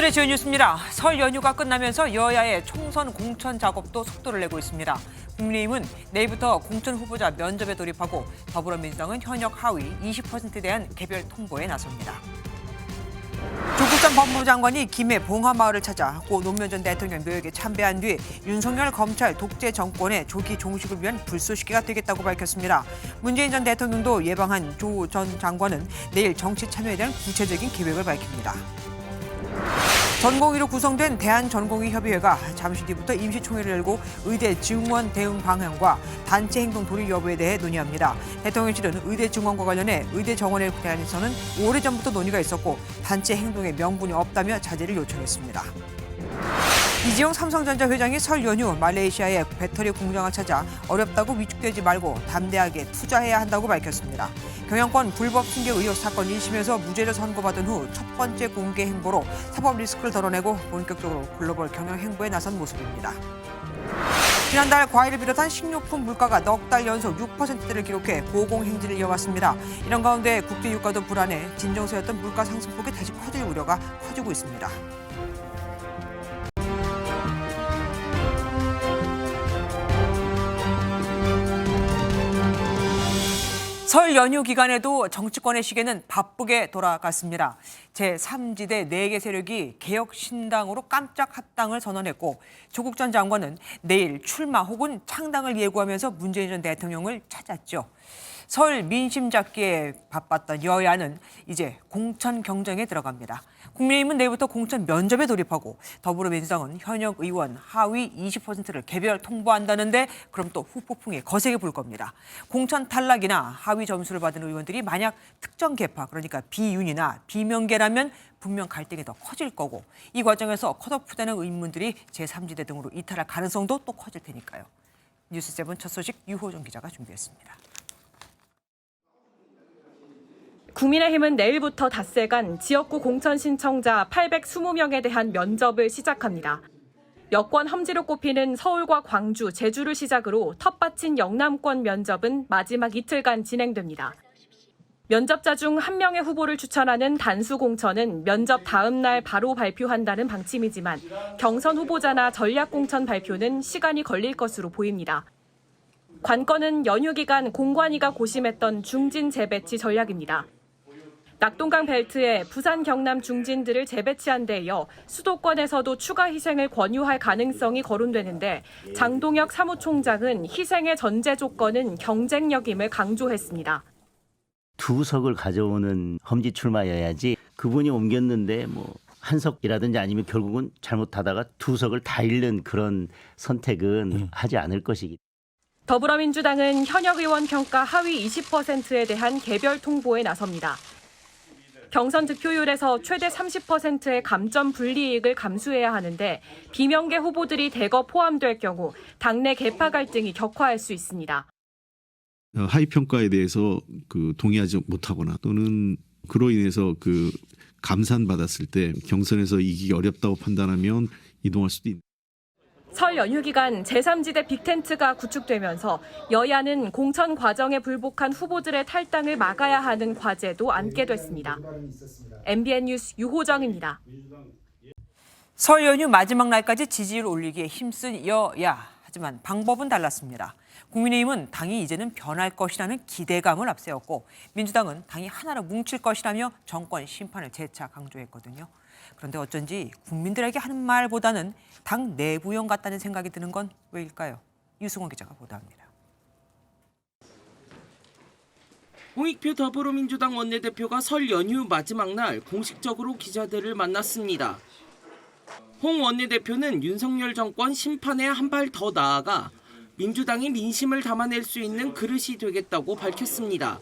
오늘의 주요 뉴스입니다. 설 연휴가 끝나면서 여야의 총선 공천 작업도 속도를 내고 있습니다. 국민의힘은 내일부터 공천 후보자 면접에 돌입하고 더불어민주당은 현역 하위 20%에 대한 개별 통보에 나섭니다. 조국 전 법무부 장관이 김해 봉하마을을 찾아 고 노무현 전 대통령 묘역에 참배한 뒤 윤석열 검찰 독재 정권의 조기 종식을 위한 불쏘시개가 되겠다고 밝혔습니다. 문재인 전 대통령도 예방한 조 전 장관은 내일 정치 참여에 대한 구체적인 계획을 밝힙니다. 전공의로 구성된 대한전공의협의회가 잠시 뒤부터 임시총회를 열고 의대 증원 대응 방향과 단체 행동 도입 여부에 대해 논의합니다. 대통령실은 의대 증원과 관련해 의대 정원에 대해서는 오래전부터 논의가 있었고 단체 행동에 명분이 없다며 자제를 요청했습니다. 이지용 삼성전자 회장이 설 연휴 말레이시아의 배터리 공장을 찾아 어렵다고 위축되지 말고 담대하게 투자해야 한다고 밝혔습니다. 경영권 불법 승계 의혹 사건 1심에서 무죄를 선고받은 후 첫 번째 공개 행보로 사법 리스크를 덜어내고 본격적으로 글로벌 경영 행보에 나선 모습입니다. 지난달 과일을 비롯한 식료품 물가가 넉 달 연속 6%대를 기록해 고공행진을 이어갔습니다. 이런 가운데 국제 유가도 불안해 진정세였던 물가 상승폭이 다시 커질 우려가 커지고 있습니다. 설 연휴 기간에도 정치권의 시계는 바쁘게 돌아갔습니다. 제3지대 4개 세력이 개혁신당으로 깜짝 합당을 선언했고 조국 전 장관은 내일 출마 혹은 창당을 예고하면서 문재인 전 대통령을 찾았죠. 설 민심 잡기에 바빴던 여야는 이제 공천 경쟁에 들어갑니다. 국민의힘은 내일부터 공천 면접에 돌입하고 더불어민주당은 현역 의원 하위 20%를 개별 통보한다는데 그럼 또 후폭풍이 거세게 불 겁니다. 공천 탈락이나 하위 점수를 받은 의원들이 만약 특정 계파 그러니까 비윤이나 비명계라면 분명 갈등이 더 커질 거고 이 과정에서 컷오프되는 의원들이 제3지대 등으로 이탈할 가능성도 또 커질 테니까요. 뉴스7 첫 소식 유호정 기자가 준비했습니다. 국민의힘은 내일부터 닷새간 지역구 공천 신청자 820명에 대한 면접을 시작합니다. 여권 험지로 꼽히는 서울과 광주, 제주를 시작으로 텃밭인 영남권 면접은 마지막 이틀간 진행됩니다. 면접자 중 한 명의 후보를 추천하는 단수 공천은 면접 다음 날 바로 발표한다는 방침이지만 경선 후보자나 전략 공천 발표는 시간이 걸릴 것으로 보입니다. 관건은 연휴 기간 공관위가 고심했던 중진 재배치 전략입니다. 낙동강 벨트에 부산, 경남 중진들을 재배치한 데 이어 수도권에서도 추가 희생을 권유할 가능성이 거론되는데 장동혁 사무총장은 희생의 전제 조건은 경쟁력임을 강조했습니다. 두 석을 가져오는 험지 출마여야지 그분이 옮겼는데 한 석이라든지 아니면 결국은 잘못하다가 두 석을 다 잃는 그런 선택은 하지 않을 것이기. 더불어민주당은 현역 의원 평가 하위 20%에 대한 개별 통보에 나섭니다. 경선 득표율에서 최대 30%의 감점 불이익을 감수해야 하는데 비명계 후보들이 대거 포함될 경우 당내 계파 갈등이 격화할 수 있습니다. 하위 평가에 대해서 동의하지 못하거나 또는 그로 인해서 감산받았을 때 경선에서 이기기 어렵다고 판단하면 이동할 수도 있습니다. 설 연휴 기간 제3지대 빅텐트가 구축되면서 여야는 공천 과정에 불복한 후보들의 탈당을 막아야 하는 과제도 안게 됐습니다. MBN 뉴스 유호정입니다. 설 연휴 마지막 날까지 지지율 올리기에 힘쓴 여야. 하지만 방법은 달랐습니다. 국민의힘은 당이 이제는 변할 것이라는 기대감을 앞세웠고 민주당은 당이 하나로 뭉칠 것이라며 정권 심판을 재차 강조했거든요. 그런데 어쩐지 국민들에게 하는 말보다는 당 내부용 같다는 생각이 드는 건 왜일까요? 유승원 기자가 보도합니다. 홍익표 더불어민주당 원내대표가 설 연휴 마지막 날 공식적으로 기자들을 만났습니다. 홍 원내대표는 윤석열 정권 심판에 한 발 더 나아가 민주당이 민심을 담아낼 수 있는 그릇이 되겠다고 밝혔습니다.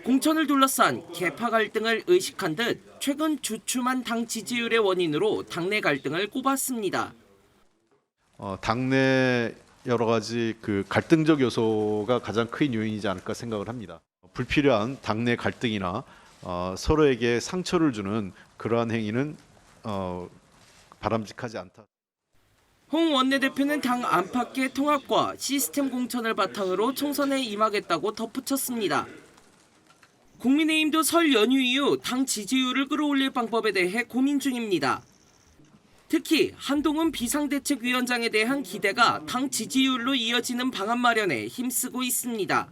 공천을 둘러싼 계파 갈등을 의식한 듯 최근 주춤한 당 지지율의 원인으로 당내 갈등을 꼽았습니다. 당내 여러 가지 갈등적 요소가 가장 큰 요인이지 않을까 생각을 합니다. 불필요한 당내 갈등이나 서로에게 상처를 주는 그러한 행위는 바람직하지 않다. 홍 원내대표는 당 안팎의 통합과 시스템 공천을 바탕으로 총선에 임하겠다고 덧붙였습니다. 국민의힘도 설 연휴 이후 당 지지율을 끌어올릴 방법에 대해 고민 중입니다. 특히 한동훈 비상대책위원장에 대한 기대가 당 지지율로 이어지는 방안 마련에 힘쓰고 있습니다.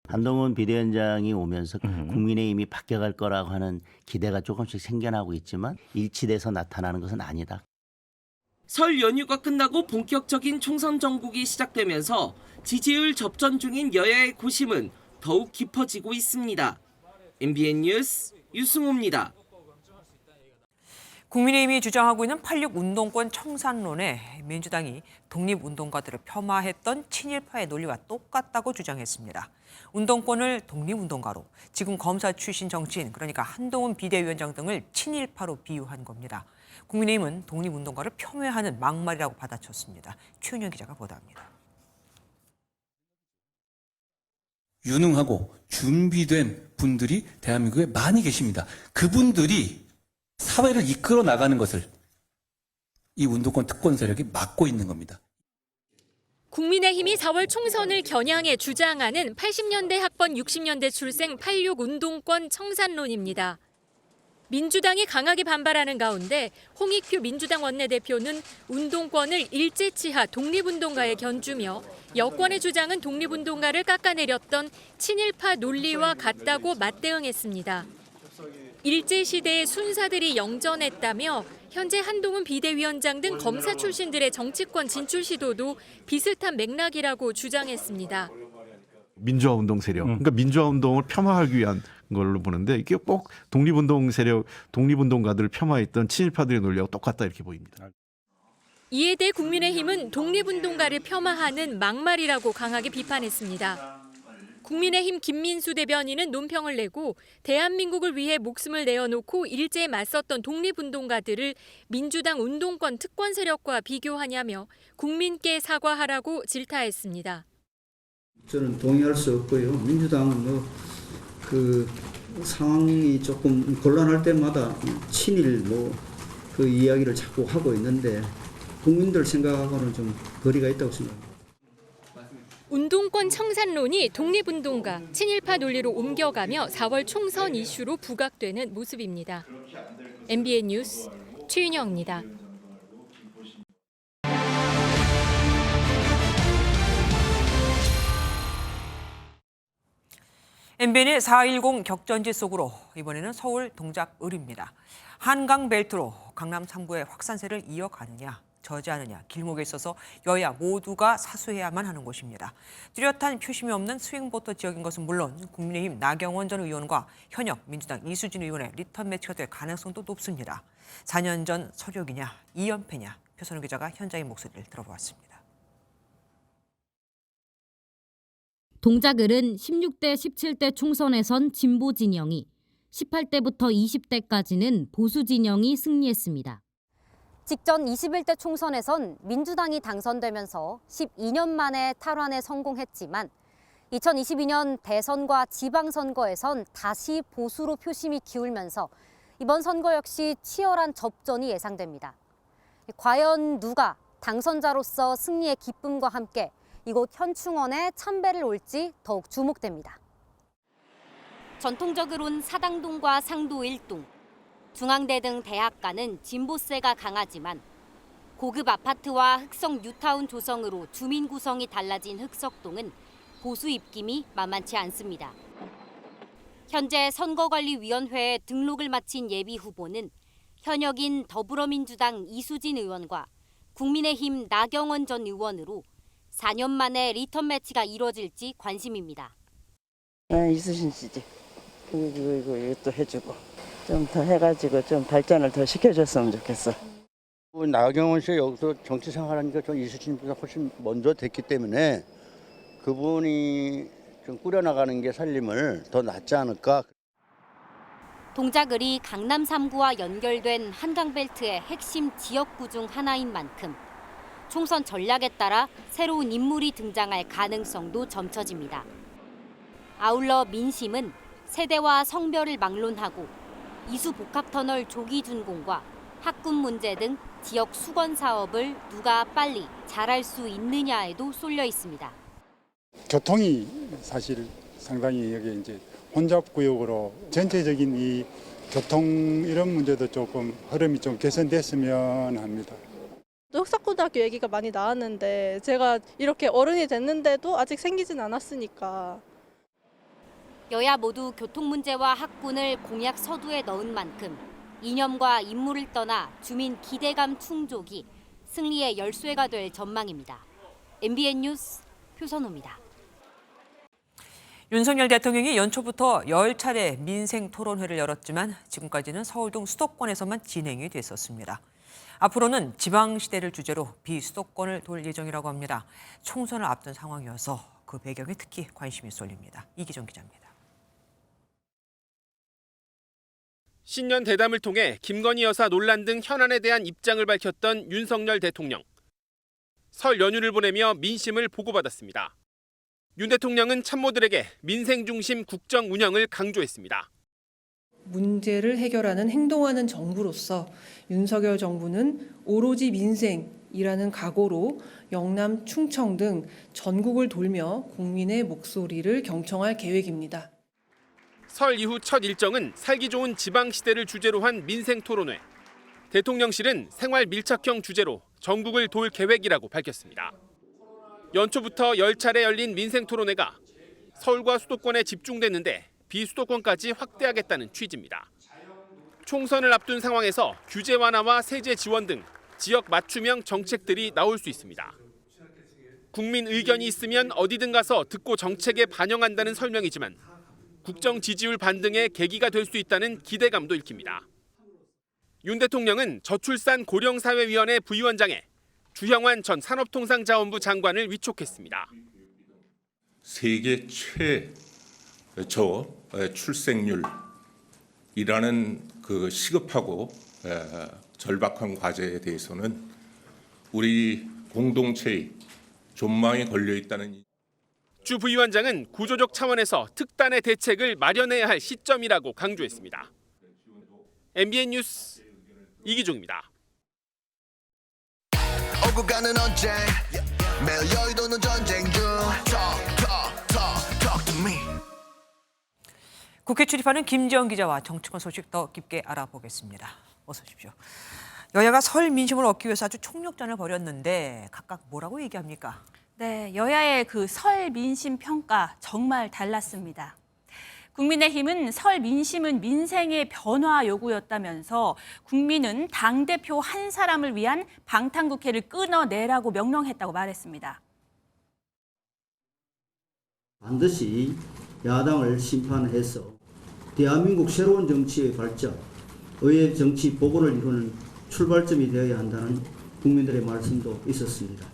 한동훈 비대위원장이 오면서 국민의힘이 바뀌어갈 거라고 하는 기대가 조금씩 생겨나고 있지만 일치돼서 나타나는 것은 아니다. 설 연휴가 끝나고 본격적인 총선 전국이 시작되면서 지지율 접전 중인 여야의 고심은 더욱 깊어지고 있습니다. MBN 뉴스 유승호입니다. 국민의힘이 주장하고 있는 8.6 운동권 청산론에 민주당이 독립운동가들을 폄하했던 친일파의 논리와 똑같다고 주장했습니다. 운동권을 독립운동가로, 지금 검사 출신 정치인, 그러니까 한동훈 비대위원장 등을 친일파로 비유한 겁니다. 국민의힘은 독립운동가를 폄훼하는 막말이라고 받아쳤습니다. 최은영 기자가 보도합니다. 유능하고 준비된 분들이 대한민국에 많이 계십니다. 그분들이 사회를 이끌어 나가는 것을 이 운동권 특권 세력이 막고 있는 겁니다. 국민의힘이 4월 총선을 겨냥해 주장하는 80년대 학번 60년대 출생 8.6 운동권 청산론입니다. 민주당이 강하게 반발하는 가운데 홍익표 민주당 원내대표는 운동권을 일제치하 독립운동가에 견주며 여권의 주장은 독립운동가를 깎아내렸던 친일파 논리와 같다고 맞대응했습니다. 일제시대의 순사들이 영전했다며 현재 한동훈 비대위원장 등 검사 출신들의 정치권 진출 시도도 비슷한 맥락이라고 주장했습니다. 민주화 운동 세력, 그러니까 민주화 운동을 폄하하기 위한 걸로 보는데 이게 꼭 독립운동 세력, 독립운동가들을 폄하했던 친일파들의 논리하고 똑같다 이렇게 보입니다. 이에 대해 국민의힘은 독립운동가를 폄하하는 막말이라고 강하게 비판했습니다. 국민의힘 김민수 대변인은 논평을 내고 대한민국을 위해 목숨을 내어놓고 일제에 맞섰던 독립운동가들을 민주당 운동권 특권 세력과 비교하냐며 국민께 사과하라고 질타했습니다. 저는 동의할 수 없고요. 민주당은 그 상황이 조금 곤란할 때마다 친일 그 이야기를 자꾸 하고 있는데 국민들 생각하고는 좀 거리가 있다고 생각합니다. 운동권 청산론이 독립운동가, 친일파 논리로 옮겨가며 4월 총선 이슈로 부각되는 모습입니다. MBN 뉴스 최윤영입니다. MBN의 4.10 격전지 속으로 이번에는 서울 동작을입니다. 한강 벨트로 강남 3구의 확산세를 이어가느냐, 저지하느냐, 길목에 있어서 여야 모두가 사수해야만 하는 곳입니다. 뚜렷한 표심이 없는 스윙보터 지역인 것은 물론 국민의힘 나경원 전 의원과 현역 민주당 이수진 의원의 리턴 매치가 될 가능성도 높습니다. 4년 전 서력이냐, 2연패냐, 표선우 기자가 현장의 목소리를 들어보았습니다. 동작을은 16대, 17대 총선에선 진보 진영이, 18대부터 20대까지는 보수 진영이 승리했습니다. 직전 21대 총선에선 민주당이 당선되면서 12년 만에 탈환에 성공했지만 2022년 대선과 지방선거에선 다시 보수로 표심이 기울면서 이번 선거 역시 치열한 접전이 예상됩니다. 과연 누가 당선자로서 승리의 기쁨과 함께 이곳 현충원에 참배를 올지 더욱 주목됩니다. 전통적으로는 사당동과 상도 1동, 중앙대 등 대학가는 진보세가 강하지만 고급 아파트와 흑성 뉴타운 조성으로 주민 구성이 달라진 흑석동은 보수 입김이 만만치 않습니다. 현재 선거관리위원회에 등록을 마친 예비 후보는 현역인 더불어민주당 이수진 의원과 국민의힘 나경원 전 의원으로 4년 만에 리턴 매치가 이루어질지 관심입니다. 이수진 씨지. 이것도 해주고 좀 더 해가지고 좀 발전을 더 시켜줬으면 좋겠어. 나경원 씨 여기서 정치 생활하니까 좀 이수진보다 훨씬 먼저 됐기 때문에 그분이 좀 꾸려나가는 게 살림을 더 낫지 않을까. 동작을이 강남 3구와 연결된 한강벨트의 핵심 지역구 중 하나인 만큼 총선 전략에 따라 새로운 인물이 등장할 가능성도 점쳐집니다. 아울러 민심은 세대와 성별을 막론하고 이수복합터널 조기 준공과 학군 문제 등 지역 수건 사업을 누가 빨리 잘할 수 있느냐에도 쏠려 있습니다. 교통이 사실 상당히 여기 이제 혼잡구역으로 전체적인 이 교통 이런 문제도 조금 흐름이 좀 개선됐으면 합니다. 흑석고등학교 얘기가 많이 나왔는데 제가 이렇게 어른이 됐는데도 아직 생기진 않았으니까. 여야 모두 교통 문제와 학군을 공약 서두에 넣은 만큼 이념과 임무를 떠나 주민 기대감 충족이 승리의 열쇠가 될 전망입니다. MBN 뉴스 표선호입니다. 윤석열 대통령이 연초부터 10차례 민생 토론회를 열었지만 지금까지는 서울 등 수도권에서만 진행이 됐었습니다. 앞으로는 지방시대를 주제로 비수도권을 돌 예정이라고 합니다. 총선을 앞둔 상황이어서 그 배경에 특히 관심이 쏠립니다. 이기정 기자입니다. 신년 대담을 통해 김건희 여사 논란 등 현안에 대한 입장을 밝혔던 윤석열 대통령. 설 연휴를 보내며 민심을 보고받았습니다. 윤 대통령은 참모들에게 민생 중심 국정 운영을 강조했습니다. 문제를 해결하는 행동하는 정부로서 윤석열 정부는 오로지 민생이라는 각오로 영남, 충청 등 전국을 돌며 국민의 목소리를 경청할 계획입니다. 설 이후 첫 일정은 살기 좋은 지방시대를 주제로 한 민생 토론회. 대통령실은 생활 밀착형 주제로 전국을 돌 계획이라고 밝혔습니다. 연초부터 10차례 열린 민생 토론회가 서울과 수도권에 집중됐는데 비수도권까지 확대하겠다는 취지입니다. 총선을 앞둔 상황에서 규제 완화와 세제 지원 등 지역 맞춤형 정책들이 나올 수 있습니다. 국민 의견이 있으면 어디든 가서 듣고 정책에 반영한다는 설명이지만 국정 지지율 반등의 계기가 될 수 있다는 기대감도 읽힙니다. 윤 대통령은 저출산 고령사회위원회 부위원장에 주형환 전 산업통상자원부 장관을 위촉했습니다. 세계 최저 출생률이라는 그 시급하고 절박한 과제에 대해서는 우리 공동체의 존망에 걸려 있다는. 주 부위원장은 구조적 차원에서 특단의 대책을 마련해야 할 시점이라고 강조했습니다. MBN 뉴스 이기종입니다. 오고 가는 언제 매일 여의도는 전쟁 중 Talk to me. 국회 출입하는 김지영 기자와 정치권 소식 더 깊게 알아보겠습니다. 어서 오십시오. 여야가 설 민심을 얻기 위해서 아주 총력전을 벌였는데 각각 뭐라고 얘기합니까? 네, 여야의 그 설 민심 평가 정말 달랐습니다. 국민의힘은 설 민심은 민생의 변화 요구였다면서 국민은 당대표 한 사람을 위한 방탄국회를 끊어내라고 명령했다고 말했습니다. 반드시 야당을 심판해서 대한민국 새로운 정치의 발전, 의회 정치 복원을 이루는 출발점이 되어야 한다는 국민들의 말씀도 있었습니다.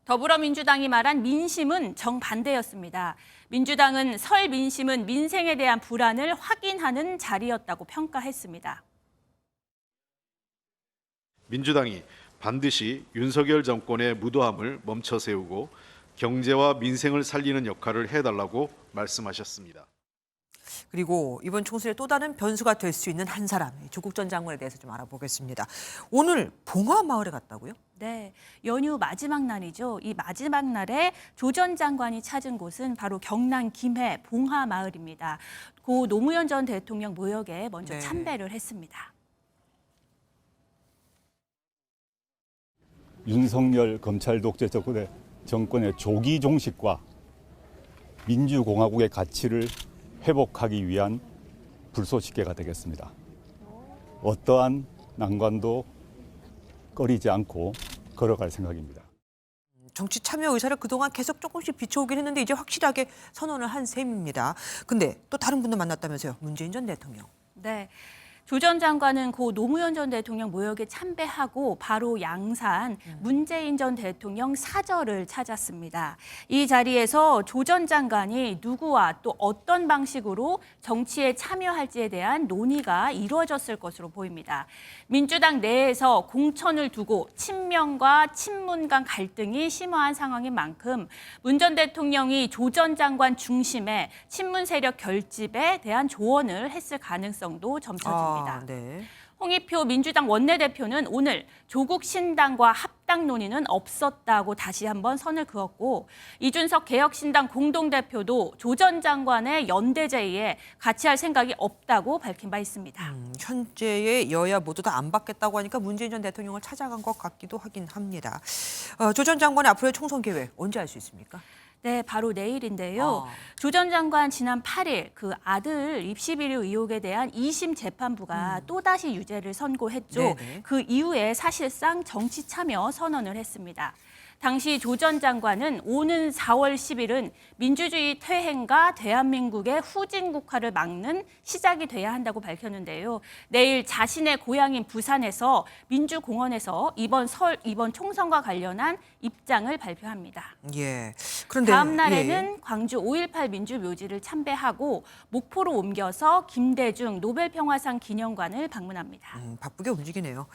더불어민주당이 말한 민심은 정반대였습니다. 민주당은 설 민심은 민생에 대한 불안을 확인하는 자리였다고 평가했습니다. 민주당이 반드시 윤석열 정권의 무도함을 멈춰 세우고 경제와 민생을 살리는 역할을 해달라고 말씀하셨습니다. 그리고 이번 총선의 또 다른 변수가 될 수 있는 한 사람, 조국 전 장관에 대해서 좀 알아보겠습니다. 오늘 봉화마을에 갔다고요? 네, 연휴 마지막 날이죠. 이 마지막 날에 조 전 장관이 찾은 곳은 바로 경남 김해 봉화마을입니다. 고 노무현 전 대통령 묘역에 먼저 참배를 했습니다. 윤석열 검찰 독재 정권의 조기 종식과 민주공화국의 가치를 회복하기 위한 불쏘시개가 되겠습니다. 어떠한 난관도 꺼리지 않고 걸어갈 생각입니다. 정치 참여 의사를 그동안 계속 조금씩 비춰오긴 했는데 이제 확실하게 선언을 한 셈입니다. 근데 또 다른 분도 만났다면서요. 문재인 전 대통령. 네. 조 전 장관은 고 노무현 전 대통령 묘역에 참배하고 바로 양산 문재인 전 대통령 사저를 찾았습니다. 이 자리에서 조 전 장관이 누구와 또 어떤 방식으로 정치에 참여할지에 대한 논의가 이루어졌을 것으로 보입니다. 민주당 내에서 공천을 두고 친명과 친문 간 갈등이 심화한 상황인 만큼 문 전 대통령이 조 전 장관 중심의 친문 세력 결집에 대한 조언을 했을 가능성도 점쳐집니다. 네. 홍익표 민주당 원내대표는 오늘 조국 신당과 합당 탈당 논의는 없었다고 다시 한번 선을 그었고 이준석 개혁신당 공동대표도 조 전 장관의 연대 제의에 같이 할 생각이 없다고 밝힌 바 있습니다. 현재의 여야 모두 다 안 받겠다고 하니까 문재인 전 대통령을 찾아간 것 같기도 하긴 합니다. 조 전 장관의 앞으로의 총선 계획 언제 알 수 있습니까? 네, 바로 내일인데요. 조 전 장관 지난 8일 그 아들 입시 비리 의혹에 대한 2심 재판부가 또다시 유죄를 선고했죠. 네네. 그 이후에 사실상 정치 참여 선언을 했습니다. 당시 조 전 장관은 오는 4월 10일은 민주주의 퇴행과 대한민국의 후진국화를 막는 시작이 돼야 한다고 밝혔는데요. 내일 자신의 고향인 부산에서 민주공원에서 이번 총선과 관련한 입장을 발표합니다. 예. 그런데 다음 날에는 광주 5.18 민주묘지를 참배하고 목포로 옮겨서 김대중 노벨평화상 기념관을 방문합니다. 바쁘게 움직이네요.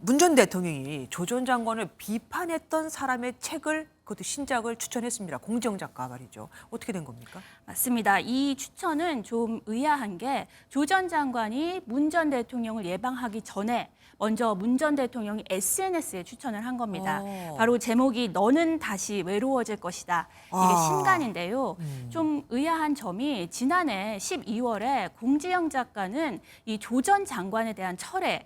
문 전 대통령이 조 전 장관을 비판했던 사람의 책을 그것도 신작을 추천했습니다. 공정 작가 말이죠. 어떻게 된 겁니까? 맞습니다. 이 추천은 좀 의아한 게 조 전 장관이 문 전 대통령을 예방하기 전에 먼저 문 전 대통령이 SNS에 추천을 한 겁니다. 바로 제목이 너는 다시 외로워질 것이다. 이게 신간인데요. 좀 의아한 점이 지난해 12월에 공지영 작가는 이 조 전 장관에 대한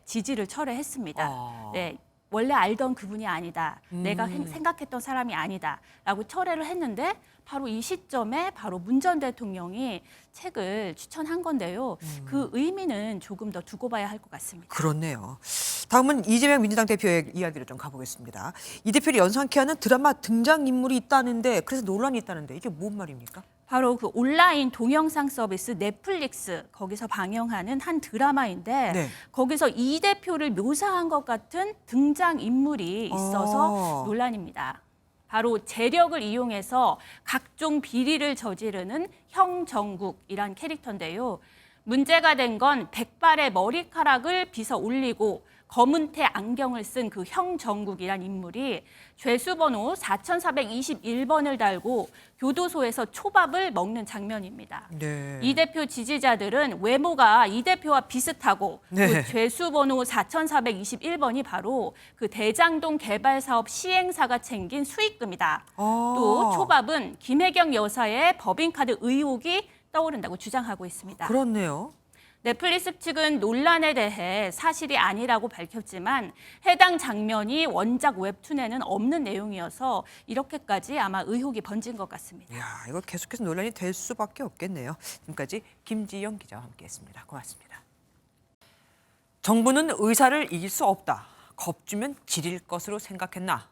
지지를 철회했습니다. 네. 원래 알던 그분이 아니다. 내가 생각했던 사람이 아니다. 라고 철회를 했는데 바로 이 시점에 바로 문 전 대통령이 책을 추천한 건데요. 그 의미는 조금 더 두고 봐야 할 것 같습니다. 그렇네요. 다음은 이재명 민주당 대표의 이야기를 좀 가보겠습니다. 이 대표를 연상케 하는 드라마 등장인물이 있다는데 그래서 논란이 있다는데 이게 뭔 말입니까? 바로 그 온라인 동영상 서비스 넷플릭스 거기서 방영하는 한 드라마인데 네. 거기서 이 대표를 묘사한 것 같은 등장인물이 있어서 논란입니다. 바로 재력을 이용해서 각종 비리를 저지르는 형정국이란 캐릭터인데요. 문제가 된 건 백발의 머리카락을 빗어 올리고 검은테 안경을 쓴 그 형정국이란 인물이 죄수번호 4421번을 달고 교도소에서 초밥을 먹는 장면입니다. 네. 이 대표 지지자들은 외모가 이 대표와 비슷하고 그 죄수번호 4421번이 바로 그 대장동 개발사업 시행사가 챙긴 수익금이다. 또 초밥은 김혜경 여사의 법인카드 의혹이 떠오른다고 주장하고 있습니다. 그렇네요. 넷플릭스 측은 논란에 대해 사실이 아니라고 밝혔지만 해당 장면이 원작 웹툰에는 없는 내용이어서 이렇게까지 아마 의혹이 번진 것 같습니다. 이야, 이거 계속해서 논란이 될 수밖에 없겠네요. 지금까지 김지영 기자와 함께했습니다. 고맙습니다. 정부는 의사를 이길 수 없다. 겁주면 지릴 것으로 생각했나?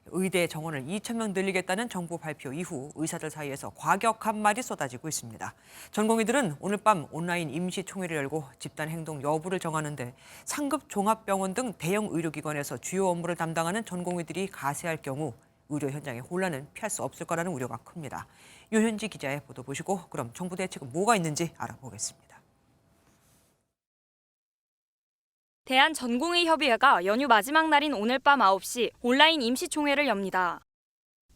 의대 정원을 2,000명 늘리겠다는 정부 발표 이후 의사들 사이에서 과격한 말이 쏟아지고 있습니다. 전공의들은 오늘 밤 온라인 임시총회를 열고 집단 행동 여부를 정하는데 상급 종합병원 등 대형 의료기관에서 주요 업무를 담당하는 전공의들이 가세할 경우 의료 현장의 혼란은 피할 수 없을 거라는 우려가 큽니다. 유현지 기자의 보도 보시고 그럼 정부 대책은 뭐가 있는지 알아보겠습니다. 대한전공의협의회가 연휴 마지막 날인 오늘 밤 9시 온라인 임시총회를 엽니다.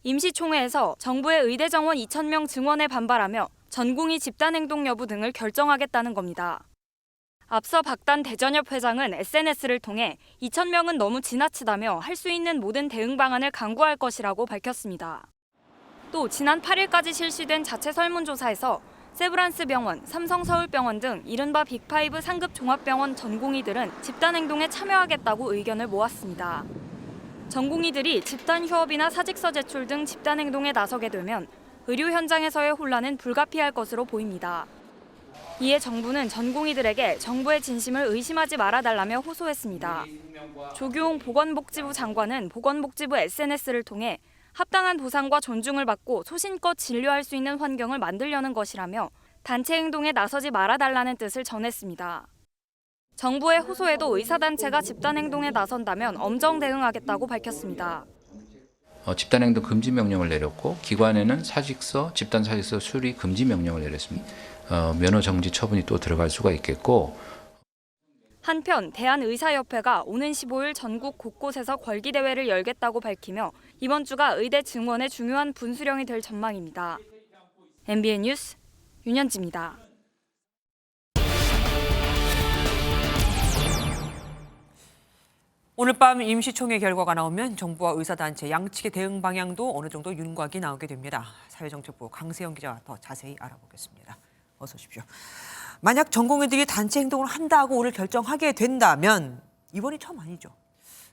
임시총회에서 정부의 의대 정원 2,000명 증원에 반발하며 전공의 집단행동 여부 등을 결정하겠다는 겁니다. 앞서 박단 대전협 회장은 SNS를 통해 2,000명은 너무 지나치다며 할 수 있는 모든 대응 방안을 강구할 것이라고 밝혔습니다. 또 지난 8일까지 실시된 자체 설문조사에서 세브란스 병원, 삼성서울병원 등 이른바 빅5 상급 종합병원 전공의들은 집단행동에 참여하겠다고 의견을 모았습니다. 전공의들이 집단 휴업이나 사직서 제출 등 집단행동에 나서게 되면 의료 현장에서의 혼란은 불가피할 것으로 보입니다. 이에 정부는 전공의들에게 정부의 진심을 의심하지 말아달라며 호소했습니다. 조규홍 보건복지부 장관은 보건복지부 SNS를 통해 합당한 보상과 존중을 받고 소신껏 진료할 수 있는 환경을 만들려는 것이라며 단체 행동에 나서지 말아달라는 뜻을 전했습니다. 정부의 호소에도 의사단체가 집단행동에 나선다면 엄정 대응하겠다고 밝혔습니다. 집단행동 금지 명령을 내렸고 기관에는 집단 사직서 수리 금지 명령을 내렸습니다. 면허 정지 처분이 또 들어갈 수가 있겠고. 한편 대한의사협회가 오는 15일 전국 곳곳에서 걸기대회를 열겠다고 밝히며 이번 주가 의대 증원의 중요한 분수령이 될 전망입니다. MBN 뉴스 윤현지입니다. 오늘 밤 임시총회 결과가 나오면 정부와 의사단체 양측의 대응 방향도 어느 정도 윤곽이 나오게 됩니다. 사회정책부 강세영 기자와 더 자세히 알아보겠습니다. 어서 오십시오. 만약 전공의들이 단체 행동을 한다고 오늘 결정하게 된다면 이번이 처음 아니죠?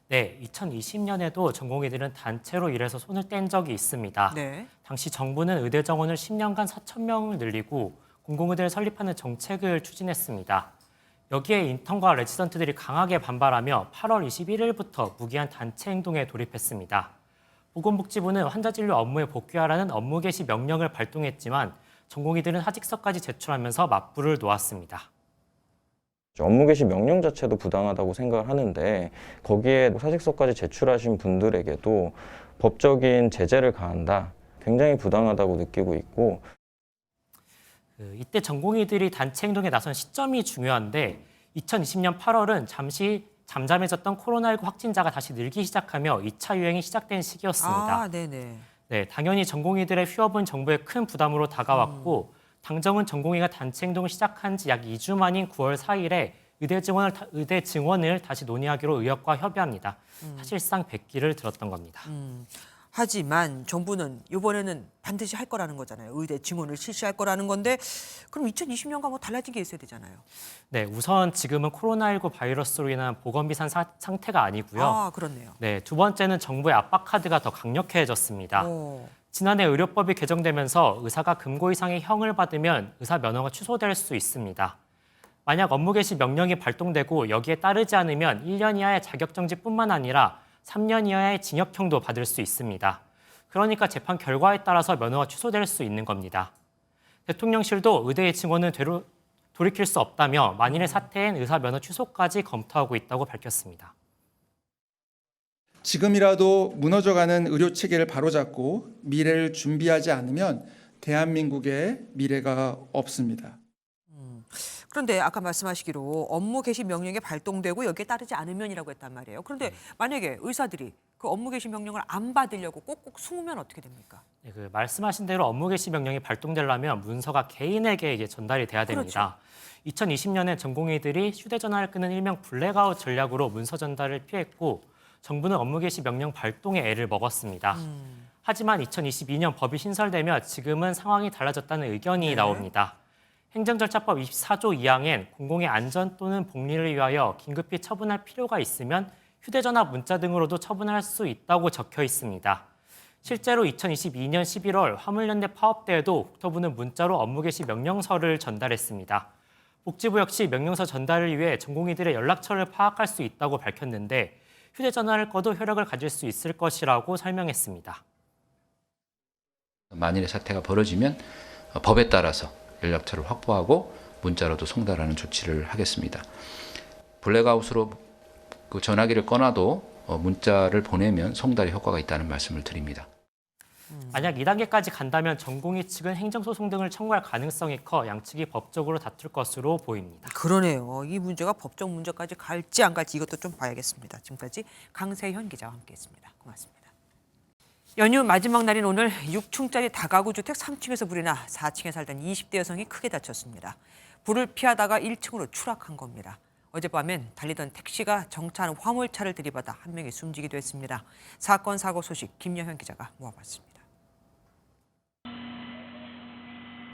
네, 2020년에도 전공의들은 단체로 일해서 손을 뗀 적이 있습니다. 네. 당시 정부는 의대 정원을 10년간 4,000명을 늘리고 공공의대를 설립하는 정책을 추진했습니다. 여기에 인턴과 레지던트들이 강하게 반발하며 8월 21일부터 무기한 단체 행동에 돌입했습니다. 보건복지부는 환자 진료 업무에 복귀하라는 업무 개시 명령을 발동했지만 전공의들은 하직서까지 제출하면서 맞불을 놓았습니다. 업무 개시 명령 자체도 부당하다고 생각을 하는데 거기에 사직서까지 제출하신 분들에게도 법적인 제재를 가한다. 굉장히 부당하다고 느끼고 있고 이때 전공의들이 단체 행동에 나선 시점이 중요한데 2020년 8월은 잠시 잠잠해졌던 코로나19 확진자가 다시 늘기 시작하며 2차 유행이 시작된 시기였습니다. 네네. 네, 당연히 전공의들의 휴업은 정부에 큰 부담으로 다가왔고 당정은 전공의가 단체 행동을 시작한 지 약 2주 만인 9월 4일에 의대 증원을 다시 논의하기로 의협과 협의합니다. 사실상 백기를 들었던 겁니다. 하지만 정부는 이번에는 반드시 할 거라는 거잖아요. 의대 증원을 실시할 거라는 건데 그럼 2020년과 뭐 달라진 게 있어야 되잖아요. 네, 우선 지금은 코로나19 바이러스로 인한 보건비상 상태가 아니고요. 아, 그렇네요. 네, 두 번째는 정부의 압박 카드가 더 강력해졌습니다. 지난해 의료법이 개정되면서 의사가 금고 이상의 형을 받으면 의사 면허가 취소될 수 있습니다. 만약 업무 개시 명령이 발동되고 여기에 따르지 않으면 1년 이하의 자격정지뿐만 아니라 3년 이하의 징역형도 받을 수 있습니다. 그러니까 재판 결과에 따라서 면허가 취소될 수 있는 겁니다. 대통령실도 의대의 증원은 돌이킬 수 없다며 만일의 사태엔 의사 면허 취소까지 검토하고 있다고 밝혔습니다. 지금이라도 무너져가는 의료 체계를 바로잡고 미래를 준비하지 않으면 대한민국의 미래가 없습니다. 그런데 아까 말씀하시기로 업무 개시 명령이 발동되고 여기에 따르지 않으면이라고 했단 말이에요. 그런데 만약에 의사들이 그 업무 개시 명령을 안 받으려고 꼭꼭 숨으면 어떻게 됩니까? 네, 그 말씀하신 대로 업무 개시 명령이 발동되려면 문서가 개인에게 이게 전달이 돼야 됩니다. 그렇죠. 2020년에 전공의들이 휴대전화를 끄는 일명 블랙아웃 전략으로 문서 전달을 피했고 정부는 업무 개시 명령 발동에 애를 먹었습니다. 하지만 2022년 법이 신설되며 지금은 상황이 달라졌다는 의견이 나옵니다. 행정절차법 24조 2항엔 공공의 안전 또는 복리를 위하여 긴급히 처분할 필요가 있으면 휴대전화, 문자 등으로도 처분할 수 있다고 적혀 있습니다. 실제로 2022년 11월 화물연대 파업 때에도 국토부는 문자로 업무 개시 명령서를 전달했습니다. 복지부 역시 명령서 전달을 위해 전공의들의 연락처를 파악할 수 있다고 밝혔는데 휴대전화를 꺼도 효력을 가질 수 있을 것이라고 설명했습니다. 만일의 사태가 벌어지면 법에 따라서 연락처를 확보하고 문자로도 송달하는 조치를 하겠습니다. 블랙아웃으로 그 전화기를 꺼놔도 문자를 보내면 송달의 효과가 있다는 말씀을 드립니다. 만약 2단계까지 간다면 전공의 측은 행정소송 등을 청구할 가능성이 커 양측이 법적으로 다툴 것으로 보입니다. 그러네요. 이 문제가 법적 문제까지 갈지 안 갈지 이것도 좀 봐야겠습니다. 지금까지 강세현 기자와 함께했습니다. 고맙습니다. 연휴 마지막 날인 오늘 6층짜리 다가구 주택 3층에서 불이 나 4층에 살던 20대 여성이 크게 다쳤습니다. 불을 피하다가 1층으로 추락한 겁니다. 어젯밤엔 달리던 택시가 정차하는 화물차를 들이받아 한 명이 숨지기도 했습니다. 사건 사고 소식 김여현 기자가 모아봤습니다.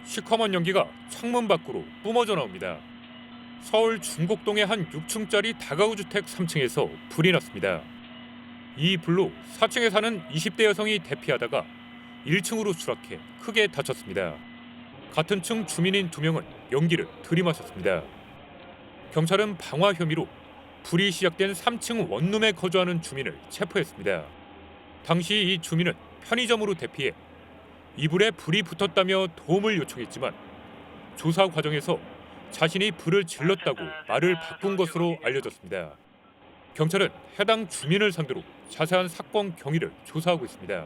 시커먼 연기가 창문 밖으로 뿜어져 나옵니다. 서울 중곡동의 한 6층짜리 다가구 주택 3층에서 불이 났습니다. 이 불로 4층에 사는 20대 여성이 대피하다가 1층으로 추락해 크게 다쳤습니다. 같은 층 주민인 2명은 연기를 들이마셨습니다. 경찰은 방화 혐의로 불이 시작된 3층 원룸에 거주하는 주민을 체포했습니다. 당시 이 주민은 편의점으로 대피해 이불에 불이 붙었다며 도움을 요청했지만 조사 과정에서 자신이 불을 질렀다고 말을 바꾼 것으로 알려졌습니다. 경찰은 해당 주민을 상대로 자세한 사건 경위를 조사하고 있습니다.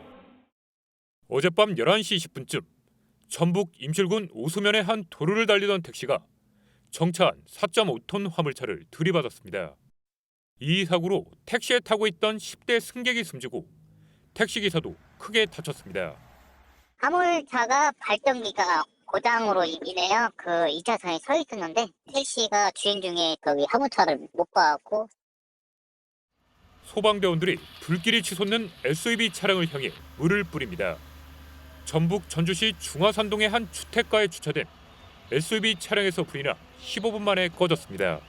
어젯밤 11시 20분쯤 전북 임실군 오수면의 한 도로를 달리던 택시가 정차한 4.5톤 화물차를 들이받았습니다. 이 사고로 택시에 타고 있던 10대 승객이 숨지고 택시기사도 크게 다쳤습니다. 화물차가 발전기가 고장으로 인해요. 그 2차선에 서 있었는데 택시가 주행 중에 거기 화물차를 못 봐갖고. 소방대원들이 불길이 치솟는 SUV 차량을 향해 물을 뿌립니다. 전북 전주시 중화산동의 한 주택가에 주차된 SUV 차량에서 불이 나 15분 만에 꺼졌습니다.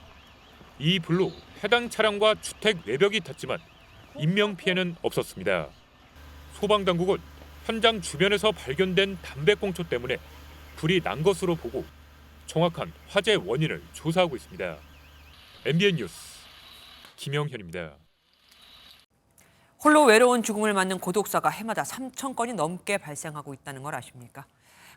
이 불로 해당 차량과 주택 외벽이 탔지만 인명피해는 없었습니다. 소방당국은 현장 주변에서 발견된 담배꽁초 때문에 불이 난 것으로 보고 정확한 화재 원인을 조사하고 있습니다. MBN 뉴스 김영현입니다. 홀로 외로운 죽음을 맞는 고독사가 해마다 3,000건이 넘게 발생하고 있다는 걸 아십니까?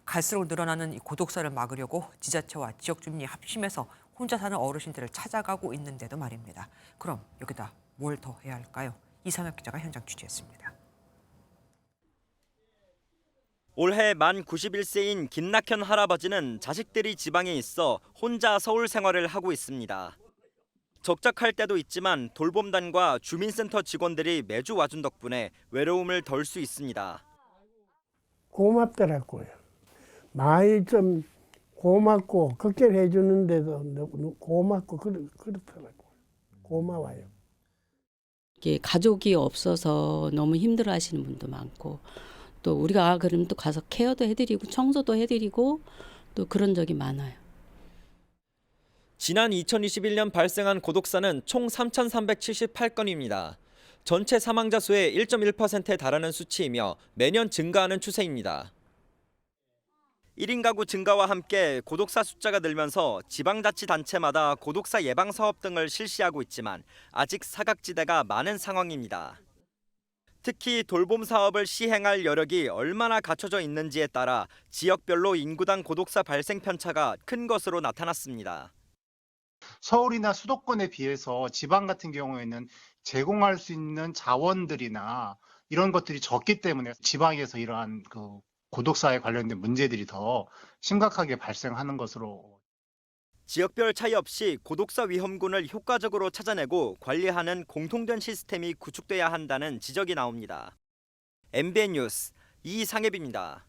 갈수록 늘어나는 이 고독사를 막으려고 지자체와 지역 주민이 합심해서 혼자 사는 어르신들을 찾아가고 있는데도 말입니다. 그럼 여기다 뭘 더 해야 할까요? 이상혁 기자가 현장 취재했습니다. 올해 만 91세인 김낙현 할아버지는 자식들이 지방에 있어 혼자 서울 생활을 하고 있습니다. 적적할 때도 있지만 돌봄단과 주민센터 직원들이 매주 와준 덕분에 외로움을 덜 수 있습니다. 고맙더라고요. 많이 좀 고맙고 걱정해 주는데도 너무 고맙고 그렇더라고요. 고마워요. 가족이 없어서 너무 힘들어하시는 분도 많고 또 우리가 그럼 또 가서 케어도 해드리고 청소도 해드리고 또 그런 적이 많아요. 지난 2021년 발생한 고독사는 총 3,378건입니다. 전체 사망자 수의 1.1%에 달하는 수치이며 매년 증가하는 추세입니다. 1인 가구 증가와 함께 고독사 숫자가 늘면서 지방자치단체마다 고독사 예방 사업 등을 실시하고 있지만 아직 사각지대가 많은 상황입니다. 특히 돌봄 사업을 시행할 여력이 얼마나 갖춰져 있는지에 따라 지역별로 인구당 고독사 발생 편차가 큰 것으로 나타났습니다. 서울이나 수도권에 비해서 지방 같은 경우에는 제공할 수 있는 자원들이나 이런 것들이 적기 때문에 지방에서 이러한 고독사에 관련된 문제들이 더 심각하게 발생하는 것으로. 지역별 차이 없이 고독사 위험군을 효과적으로 찾아내고 관리하는 공통된 시스템이 구축돼야 한다는 지적이 나옵니다. MBN 뉴스 이상엽입니다.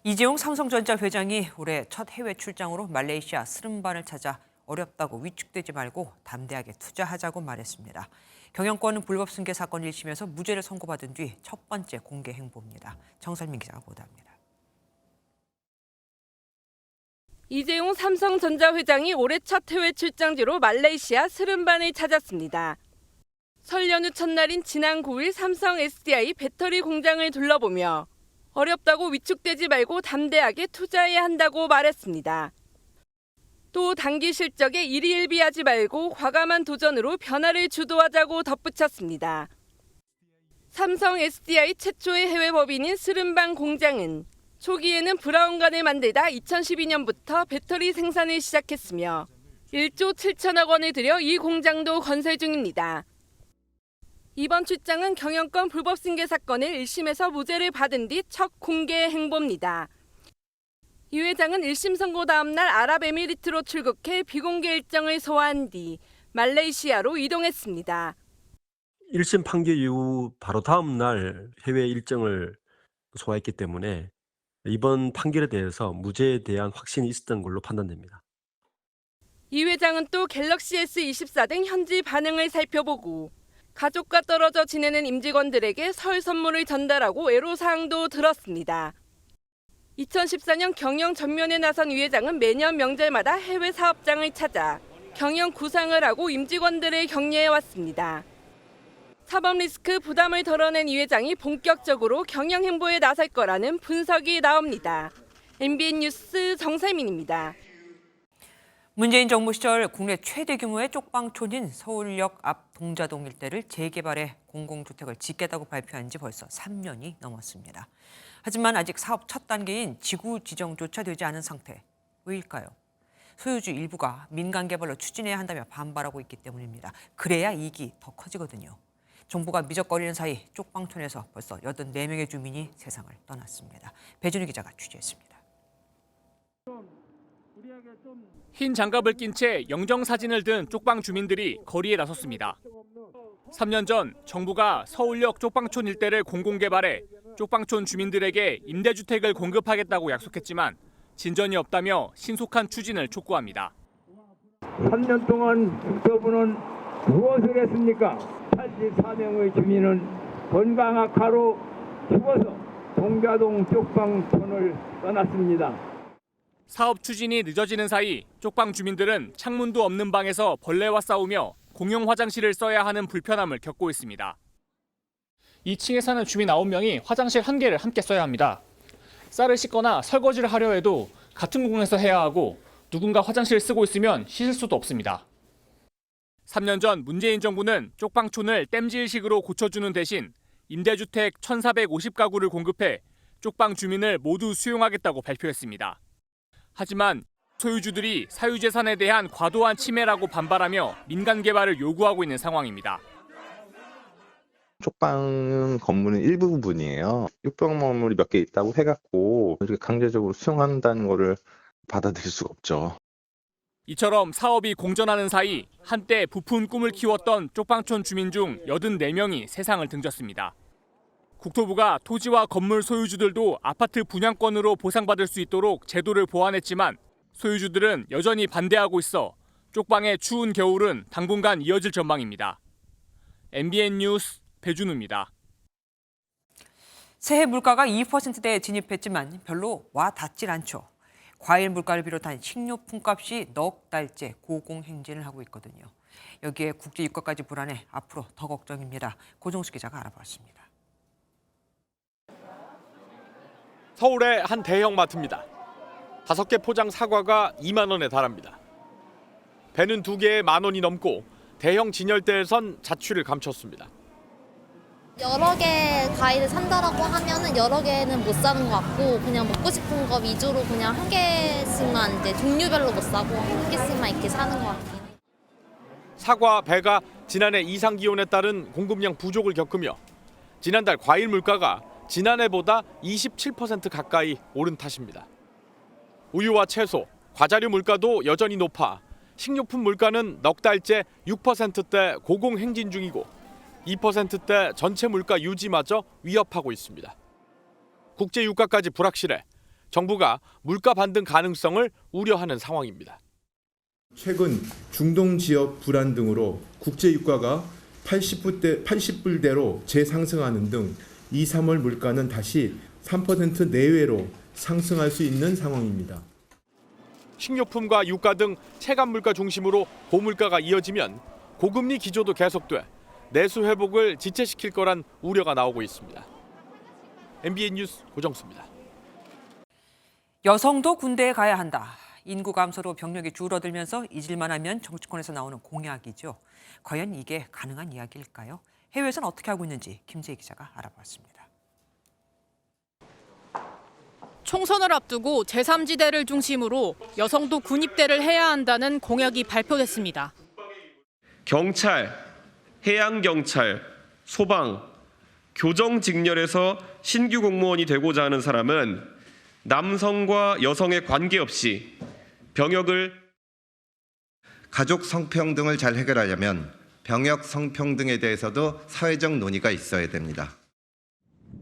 이재용 삼성전자 회장이 올해 첫 해외 출장으로 말레이시아 스름반을 찾아 어렵다고 위축되지 말고 담대하게 투자하자고 말했습니다. 경영권은 불법 승계 사건 1심에서 무죄를 선고받은 뒤 첫 번째 공개 행보입니다. 정설민 기자가 보도합니다. 이재용 삼성전자 회장이 올해 첫 해외 출장지로 말레이시아 스름반을 찾았습니다. 설 연휴 첫날인 지난 9일 삼성 SDI 배터리 공장을 둘러보며 어렵다고 위축되지 말고 담대하게 투자해야 한다고 말했습니다. 또 단기 실적에 일희일비하지 말고 과감한 도전으로 변화를 주도하자고 덧붙였습니다. 삼성 SDI 최초의 해외 법인인 스름반 공장은 초기에는 브라운관을 만들다 2012년부터 배터리 생산을 시작했으며 1조 7천억 원을 들여 이 공장도 건설 중입니다. 이번 출장은 경영권 불법 승계 사건을 1심에서 무죄를 받은 뒤 첫 공개 행보입니다. 이 회장은 1심 선고 다음 날 아랍에미리트로 출국해 비공개 일정을 소화한 뒤 말레이시아로 이동했습니다. 1심 판결 이후 바로 다음 날 해외 일정을 소화했기 때문에 이번 판결에 대해서 무죄에 대한 확신이 있었던 걸로 판단됩니다. 이 회장은 또 갤럭시 S24 등 현지 반응을 살펴보고 가족과 떨어져 지내는 임직원들에게 설 선물을 전달하고 애로사항도 들었습니다. 2014년 경영 전면에 나선 이 회장은 매년 명절마다 해외 사업장을 찾아 경영 구상을 하고 임직원들을 격려해왔습니다. 사법 리스크 부담을 덜어낸 이 회장이 본격적으로 경영 행보에 나설 거라는 분석이 나옵니다. MBN 뉴스 정세민입니다. 문재인 정부 시절 국내 최대 규모의 쪽방촌인 서울역 앞 동자동 일대를 재개발해 공공주택을 짓겠다고 발표한 지 벌써 3년이 넘었습니다. 하지만 아직 사업 첫 단계인 지구 지정조차 되지 않은 상태. 왜일까요? 소유주 일부가 민간 개발로 추진해야 한다며 반발하고 있기 때문입니다. 그래야 이익이 더 커지거든요. 정부가 미적거리는 사이 쪽방촌에서 벌써 84명의 주민이 세상을 떠났습니다. 배준희 기자가 취재했습니다. 흰 장갑을 낀 채 영정사진을 든 쪽방 주민들이 거리에 나섰습니다. 3년 전 정부가 서울역 쪽방촌 일대를 공공개발해 쪽방촌 주민들에게 임대주택을 공급하겠다고 약속했지만 진전이 없다며 신속한 추진을 촉구합니다. 3년 동안 국토부는 무엇을 했습니까? 84명의 주민은 건강 악화로 죽어서 동가동 쪽방촌을 떠났습니다. 사업 추진이 늦어지는 사이 쪽방 주민들은 창문도 없는 방에서 벌레와 싸우며 공용 화장실을 써야 하는 불편함을 겪고 있습니다. 2층에 사는 주민 9명이 화장실 1개를 함께 써야 합니다. 쌀을 씻거나 설거지를 하려 해도 같은 공간에서 해야 하고 누군가 화장실을 쓰고 있으면 씻을 수도 없습니다. 3년 전 문재인 정부는 쪽방촌을 땜질식으로 고쳐주는 대신 임대주택 1,450가구를 공급해 쪽방 주민을 모두 수용하겠다고 발표했습니다. 하지만 소유주들이 사유재산에 대한 과도한 침해라고 반발하며 민간 개발을 요구하고 있는 상황입니다. 쪽방 건물은 일부분이에요. 육방 건물이 몇 개 있다고 해갖고 이렇게 강제적으로 수용한다는 거를 받아들일 수가 없죠. 이처럼 사업이 공전하는 사이 한때 부푼 꿈을 키웠던 쪽방촌 주민 중 84명이 세상을 등졌습니다. 국토부가 토지와 건물 소유주들도 아파트 분양권으로 보상받을 수 있도록 제도를 보완했지만 소유주들은 여전히 반대하고 있어 쪽방의 추운 겨울은 당분간 이어질 전망입니다. MBN 뉴스 배준우입니다. 새해 물가가 2%대에 진입했지만 별로 와 닿질 않죠. 과일 물가를 비롯한 식료품 값이 넉 달째 고공행진을 하고 있거든요. 여기에 국제 유가까지 불안해 앞으로 더 걱정입니다. 고종수 기자가 알아봤습니다. 서울의 한 대형 마트입니다. 5개 포장 사과가 2만 원에 달합니다. 배는 2개에 10,000원이 넘고 대형 진열대에선 자취를 감췄습니다. 여러 개 과일을 산다라고 하면은 여러 개는 못 사는 것 같고 그냥 먹고 싶은 거 위주로 그냥 한 개씩만 이제 종류별로 못 사고 한 개씩만 이렇게 사는 것 같아요. 사과, 배가 지난해 이상 기온에 따른 공급량 부족을 겪으며 지난달 과일 물가가 지난해보다 27% 가까이 오른 탓입니다. 우유와 채소, 과자류 물가도 여전히 높아 식료품 물가는 넉 달째 6%대 고공행진 중이고 2%대 전체 물가 유지마저 위협하고 있습니다. 국제 유가까지 불확실해 정부가 물가 반등 가능성을 우려하는 상황입니다. 최근 중동 지역 불안 등으로 국제 유가가 80불대로 재상승하는 등 2, 3월 물가는 다시 3% 내외로 상승할 수 있는 상황입니다. 식료품과 유가 등 체감 물가 중심으로 고물가가 이어지면 고금리 기조도 계속돼 내수 회복을 지체시킬 거란 우려가 나오고 있습니다. MBN 뉴스 고정수입니다. 여성도 군대에 가야 한다. 인구 감소로 병력이 줄어들면서 잊을만 하면 정치권에서 나오는 공약이죠. 과연 이게 가능한 이야기일까요? 해외에서는 어떻게 하고 있는지 김재희 기자가 알아봤습니다. 총선을 앞두고 제3지대를 중심으로 여성도 군입대를 해야 한다는 공약이 발표됐습니다. 경찰, 해양경찰, 소방, 교정 직렬에서 신규 공무원이 되고자 하는 사람은 남성과 여성에 관계없이 병역을 가족 성평등을 잘 해결하려면 병역 성평등에 대해서도 사회적 논의가 있어야 됩니다.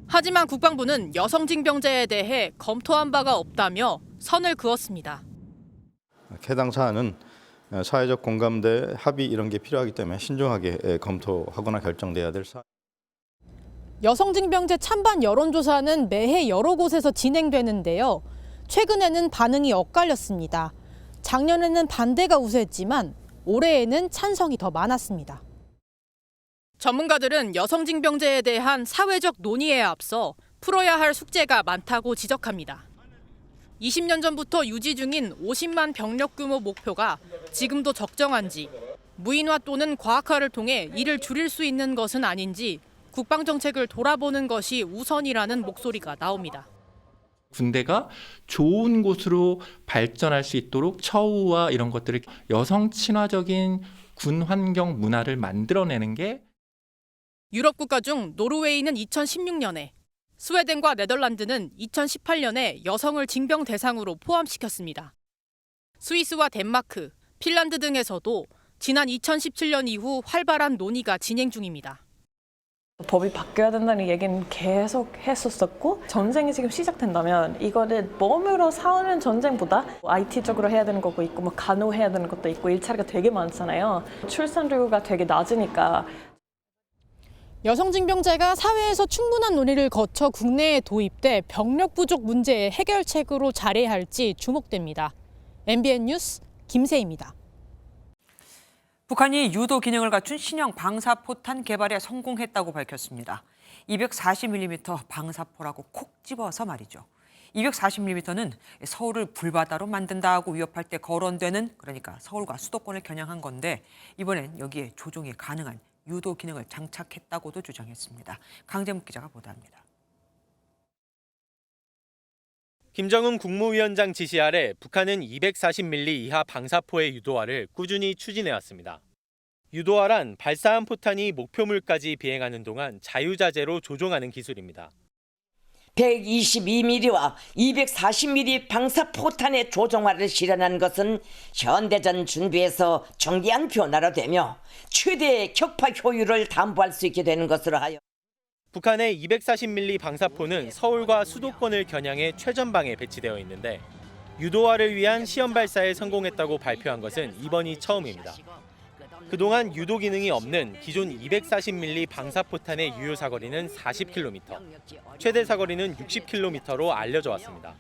하지만 국방부는 여성 징병제에 대해 검토한 바가 없다며 선을 그었습니다. 해당 사안은 사회적 공감대, 합의 이런 게 필요하기 때문에 신중하게 검토하거나 결정돼야 될 사안. 여성 징병제 찬반 여론조사는 매해 여러 곳에서 진행되는데요. 최근에는 반응이 엇갈렸습니다. 작년에는 반대가 우세했지만 올해에는 찬성이 더 많았습니다. 전문가들은 여성 징병제에 대한 사회적 논의에 앞서 풀어야 할 숙제가 많다고 지적합니다. 20년 전부터 유지 중인 50만 병력 규모 목표가 지금도 적정한지, 무인화 또는 과학화를 통해 이를 줄일 수 있는 것은 아닌지 국방정책을 돌아보는 것이 우선이라는 목소리가 나옵니다. 군대가 좋은 곳으로 발전할 수 있도록 처우와 이런 것들을 여성 친화적인 군 환경 문화를 만들어내는 게 유럽 국가 중 노르웨이는 2016년에, 스웨덴과 네덜란드는 2018년에 여성을 징병 대상으로 포함시켰습니다. 스위스와 덴마크, 핀란드 등에서도 지난 2017년 이후 활발한 논의가 진행 중입니다. 법이 바뀌어야 된다는 얘기는 계속 했었었고 전쟁이 지금 시작된다면 이거는 몸으로 싸우는 전쟁보다 IT적으로 해야 되는 거고 있고 뭐 간호해야 되는 것도 있고 일처리가 되게 많잖아요. 출산율가 되게 낮으니까 여성징병제가 사회에서 충분한 논의를 거쳐 국내에 도입돼 병력 부족 문제의 해결책으로 자리할지 주목됩니다. MBN 뉴스 김세희입니다. 북한이 유도 기능을 갖춘 신형 방사포탄 개발에 성공했다고 밝혔습니다. 240mm 방사포라고 콕 집어서 말이죠. 240mm는 서울을 불바다로 만든다고 위협할 때 거론되는, 그러니까 서울과 수도권을 겨냥한 건데, 이번엔 여기에 조종이 가능한 유도 기능을 장착했다고도 주장했습니다. 강재묵 기자가 보도합니다. 김정은 국무위원장 지시 아래 북한은 240mm 이하 방사포의 유도화를 꾸준히 추진해왔습니다. 유도화란 발사한 포탄이 목표물까지 비행하는 동안 자유자재로 조종하는 기술입니다. 122mm와 240mm 방사포탄의 조종화를 실현한 것은 현대전 준비에서 정기한 변화로 되며 최대의 격파 효율을 담보할 수 있게 되는 것으로 하여 북한의 240mm 방사포는 서울과 수도권을 겨냥해 최전방에 배치되어 있는데 유도화를 위한 시험 발사에 성공했다고 발표한 것은 이번이 처음입니다. 그동안 유도 기능이 없는 기존 240mm 방사포탄의 유효 사거리는 40km, 최대 사거리는 60km로 알려져 왔습니다.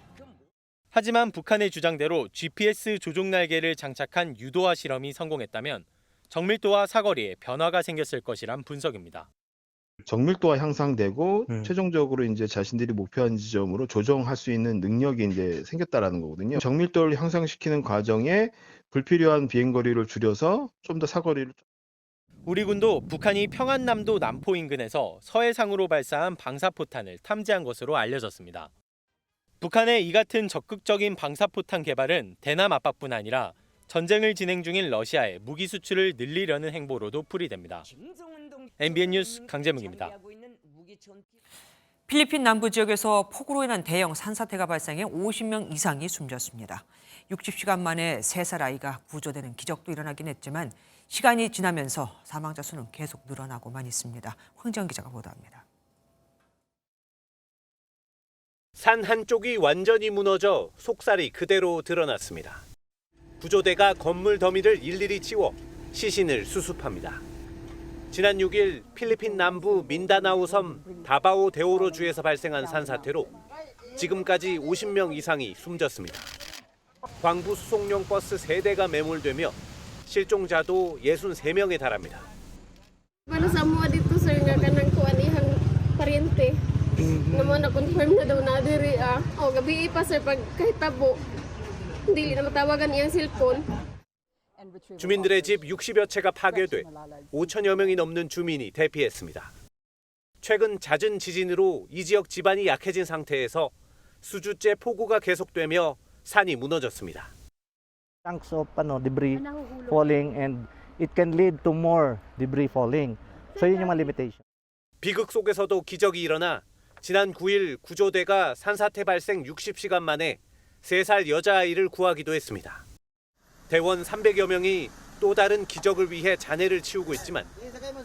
하지만 북한의 주장대로 GPS 조종 날개를 장착한 유도화 실험이 성공했다면 정밀도와 사거리에 변화가 생겼을 것이란 분석입니다. 정밀도가 향상되고 최종적으로 이제 자신들이 목표한 지점으로 조정할 수 있는 능력이 이제 생겼다라는 거거든요. 정밀도를 향상시키는 과정에 불필요한 비행거리를 줄여서 좀 더 사거리를. 우리 군도 북한이 평안남도 남포 인근에서 서해상으로 발사한 방사포탄을 탐지한 것으로 알려졌습니다. 북한의 이 같은 적극적인 방사포탄 개발은 대남 압박뿐 아니라 전쟁을 진행 중인 러시아에 무기 수출을 늘리려는 행보로도 풀이됩니다. MBN 뉴스 강재묵입니다. 필리핀 남부 지역에서 폭우로 인한 대형 산사태가 발생해 50명 이상이 숨졌습니다. 60시간 만에 3살 아이가 구조되는 기적도 일어나긴 했지만 시간이 지나면서 사망자 수는 계속 늘어나고만 있습니다. 황지영 기자가 보도합니다. 산 한쪽이 완전히 무너져 속살이 그대로 드러났습니다. 구조대가 건물 더미를 일일이 치워 시신을 수습합니다. 지난 6일 필리핀 남부 민다나우 섬 다바오 데오로 주에서 발생한 산사태로 지금까지 50명 이상이 숨졌습니다. 광부 수송용 버스 3대가 매몰되며 실종자도 63명에 달합니다. Para sa mga dito sir nga kanang kuan ihang paryente. Naman na confirm na daw na diri gabi pa sir pag kahitabo. Dili na matawagan iyang cellphone. 주민들의 집 60여 채가 파괴돼 5천여 명이 넘는 주민이 대피했습니다. 최근 잦은 지진으로 이 지역 지반이 약해진 상태에서 수주째 폭우가 계속되며 산이 무너졌습니다. Chunks of debris falling and it can lead to more debris falling. So yun yung mga limitation. 비극 속에서도 기적이 일어나 지난 9일 구조대가 산사태 발생 60시간 만에 3살 여자아이를 구하기도 했습니다. 대원 300여 명이 또 다른 기적을 위해 잔해를 치우고 있지만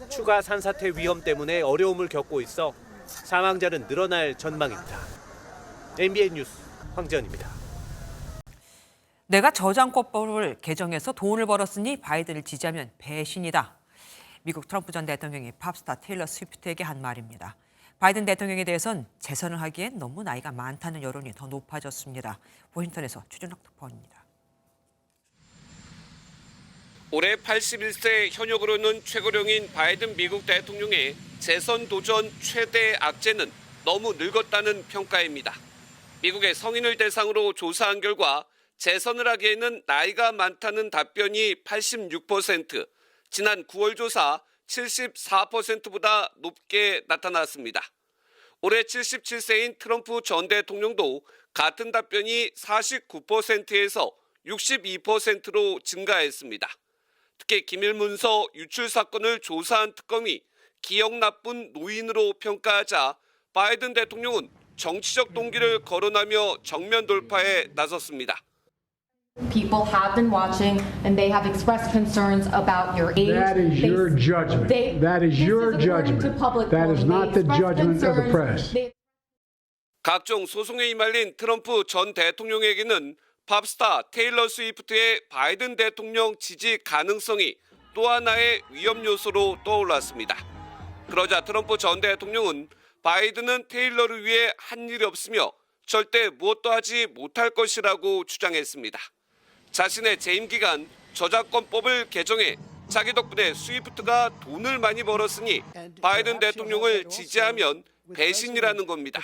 추가 산사태 위험 때문에 어려움을 겪고 있어 사망자는 늘어날 전망입니다. MBN 뉴스 황지연입니다. 내가 저작권법을 개정해서 돈을 벌었으니 바이든을 지지하면 배신이다. 미국 트럼프 전 대통령이 팝스타 테일러 스위프트에게 한 말입니다. 바이든 대통령에 대해선 재선을 하기엔 너무 나이가 많다는 여론이 더 높아졌습니다. 워싱턴에서 추준혁 특파원입니다. 올해 81세 현역으로는 최고령인 바이든 미국 대통령의 재선 도전 최대 악재는 너무 늙었다는 평가입니다. 미국의 성인을 대상으로 조사한 결과 재선을 하기에는 나이가 많다는 답변이 86%, 지난 9월 조사 74%보다 높게 나타났습니다. 올해 77세인 트럼프 전 대통령도 같은 답변이 49%에서 62%로 증가했습니다. 특히 기밀문서 유출 사건을 조사한 특검이 기억 나쁜 노인으로 평가하자 바이든 대통령은 정치적 동기를 거론하며 정면 돌파에 나섰습니다. People have been watching and they have expressed concerns about your age. That is your judgment. That is your judgment. That is not the judgment of the press. 각종 소송에 휘말린 트럼프 전 대통령에게는 팝스타 테일러 스위프트의 바이든 대통령 지지 가능성이 또 하나의 위험 요소로 떠올랐습니다. 그러자 트럼프 전 대통령은 바이든은 테일러를 위해 한 일이 없으며 절대 무엇도 하지 못할 것이라고 주장했습니다. 자신의 재임 기간 저작권법을 개정해 자기 덕분에 스위프트가 돈을 많이 벌었으니 바이든 대통령을 지지하면 배신이라는 겁니다.